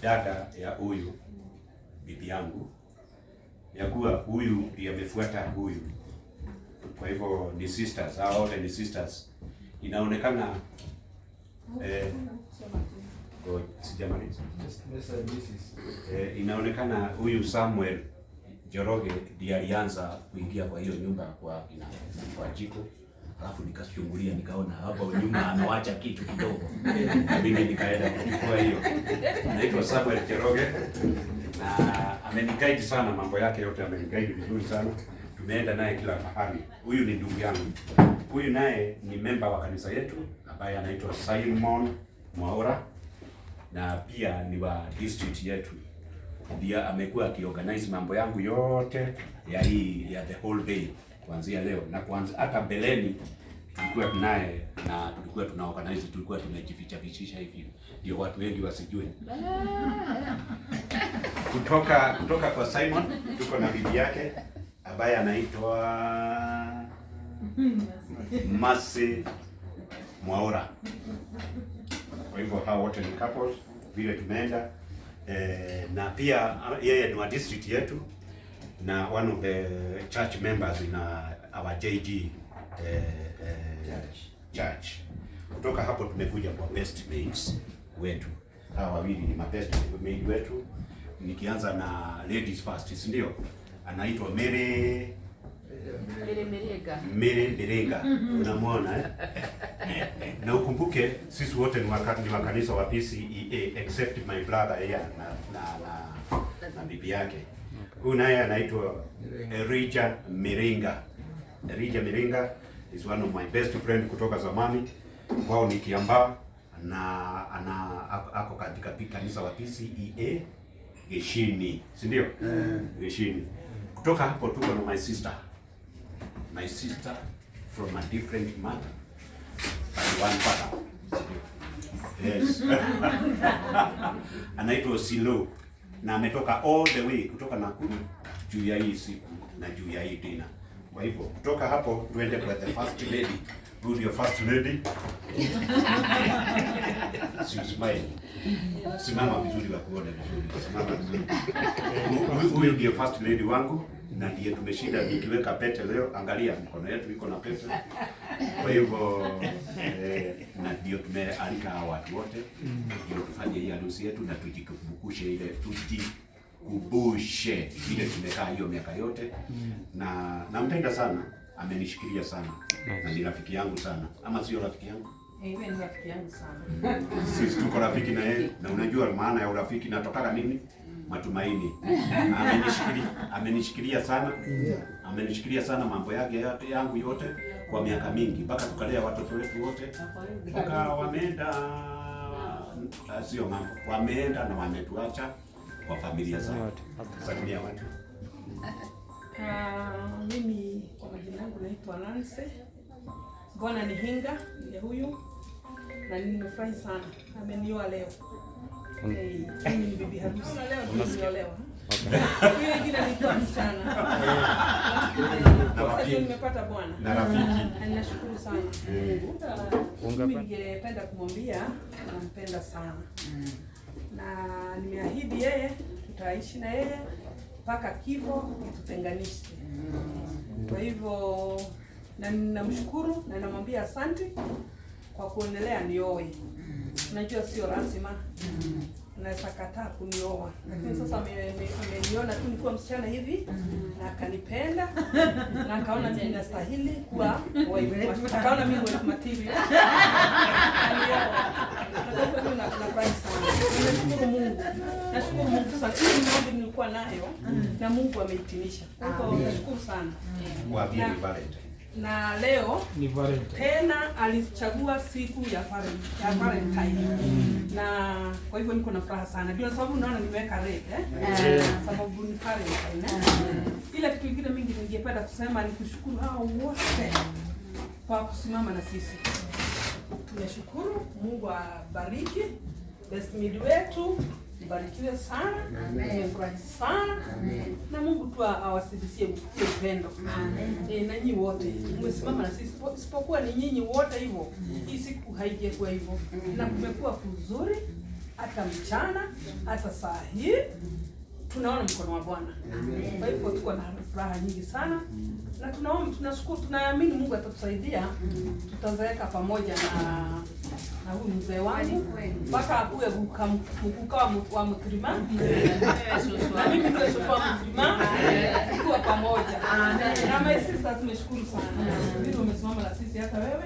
dada ya huyu bibi yangu, ya kuwa huyu ndiye amefuata huyu, kwa hivyo ni sisters, hao wote ni sisters. Inaonekana inaonekana huyu Samuel Njoroge ndiye alianza kuingia kwa hiyo nyumba kwa Wanjiko. Alafu nikachungulia nikaona hapa nyuma anawacha kitu kidogo. Mimi nikaenda kuchukua hiyo. Anaitwa Samuel Njoroge na ameniguide sana, mambo yake yote ameniguide vizuri sana. Tumeenda naye kila mahali. Huyu ni ndugu yangu. Huyu naye ni member wa kanisa yetu ambaye anaitwa Simon Mwaura, na pia ni wa district yetu. Ndio amekuwa akiorganize mambo yangu yote ya the whole day kuanzia leo, na kuanza hata mbeleni tulikuwa tunaye na tulikuwa tunaorganize, tulikuwa tumejificha hivi ndio watu wengi wasijue. Kutoka kwa Simon tuko na bibi yake ambaye anaitwa Masi Mwaura. Kwa hivyo hao wote ni couples vile tumeenda. Na pia yeye ni wa district yetu na one of the church members in our JG church. Kutoka hapo tumekuja kwa best mates wetu. Hawa wawili ni best mates wetu. Nikianza na ladies first, si ndio? Anaitwa Mary Mirenga. Unamwona eh? Na ukumbuke sisi wote ni wa kanisa wa PCEA except my brother here na bibi yake. Huyu naye anaitwa Rija Mirenga. Rija Mirenga is one of my best friend kutoka zamani. Wao ni Kiambaa na ako katika kanisa wa PCEA Geshini, si ndio? Geshini. Kutoka hapo tuko na my sister from a different mother but one father. Yes. Anaitwa Silo na ametoka all the way kutoka Nakuru juu ya hii siku na juu ya hii dinner. Kwa hivyo kutoka hapo tuende kwa the first lady. Who's your first lady? Smile. Simama vizuri wa kuona vizuri. Simama vizuri. Huyu ndio first lady wangu na ndiye tumeshinda nikiweka pete leo. Angalia mkono yetu iko na pete. Kwa hivyo na ndio tumealika hao watu wote ndio tufanye hii harusi yetu na tujikumbushe ile tumekaa hiyo miaka yote na nampenda sana, amenishikilia sana na ni rafiki yangu sana, ama sio rafiki yangu? Wewe ni rafiki yangu sana. Sisi tuko rafiki na yeye na unajua maana ya urafiki natokaka nini? Matumaini. Amenishikilia sana. Amenishikilia sana mambo yake yangu yote kwa miaka mingi mpaka tukalea watoto wetu wote. Mpaka wameenda sio mambo. Wameenda na wametuacha kwa familia zao. Salimia watu. Mimi kwa majina yangu naitwa Nancy. Bwana ni Hinga ni huyu na nimefurahi sana. Amenioa leo. Mimi ni bibi harusi leo nimeolewa. Hiyo ingine nilikuwa msichana. Sasa nimepata bwana. Na rafiki. Ninashukuru sana Mungu. Mimi ningependa kumwambia nampenda sana. Na nimeahidi yeye tutaishi na yeye mpaka kifo kitutenganishe. Kwa hivyo na ninamshukuru na namwambia asante kwa kuendelea nioe. Najua sio lazima. Naweza kataa kunioa. Lakini sasa ameniona tu nikiwa msichana hivi na akanipenda na akaona mimi nastahili kuwa wife. Akaona mimi wife material. Nashukuru Mungu. Nashukuru Mungu sana. Hii mambo nilikuwa nayo na Mungu amehitimisha. Kwa hivyo nashukuru sana. Na leo tena alichagua siku ya Valentine. Na kwa hivyo niko na furaha sana. Ndio sababu naona nimeweka red sababu ni Valentine. Ila kitu kingine mingi ningependa kusema ni kushukuru hao wote kwa kusimama na sisi. Tunashukuru, Mungu abariki. Best mid wetu barikiwe sana. Nimefurahi sana. Na Mungu tu awasidisie upendo. Na nyinyi wote mmesimama na sisi. Isipokuwa ni nyinyi wote hivyo, hii siku haingekuwa hivyo. Na kumekuwa kuzuri hata mchana, hata saa hii tunaona mkono wa Bwana. Kwa hivyo tuko na furaha nyingi sana. Na tunaomba, tunashukuru, tunaamini Mungu atatusaidia. Tutazeeka pamoja na huyu mzee wangu mpaka akuwe mkukawa wa mkrima. Na mimi ndio sofa mkrima tukiwa pamoja. Na my sister tumeshukuru sana. Vile umesimama na sisi hata wewe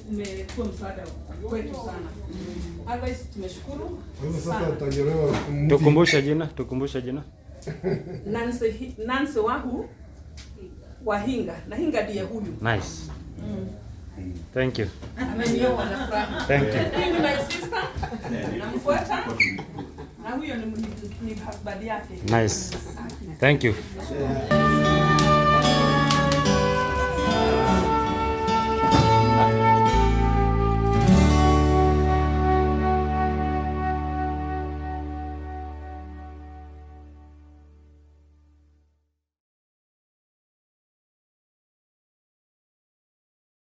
umekuwa msaada kwetu sana. Otherwise tumeshukuru. Sasa utajerewa Tukumbusha jina. Nancy wa Hinga. Na Hinga ndiye huyu. Nice. Thank you. Amenioa na furaha. Thank you. Huyu ni my sister. Namfuata. Na huyo ni husband yake. Nice. Thank you.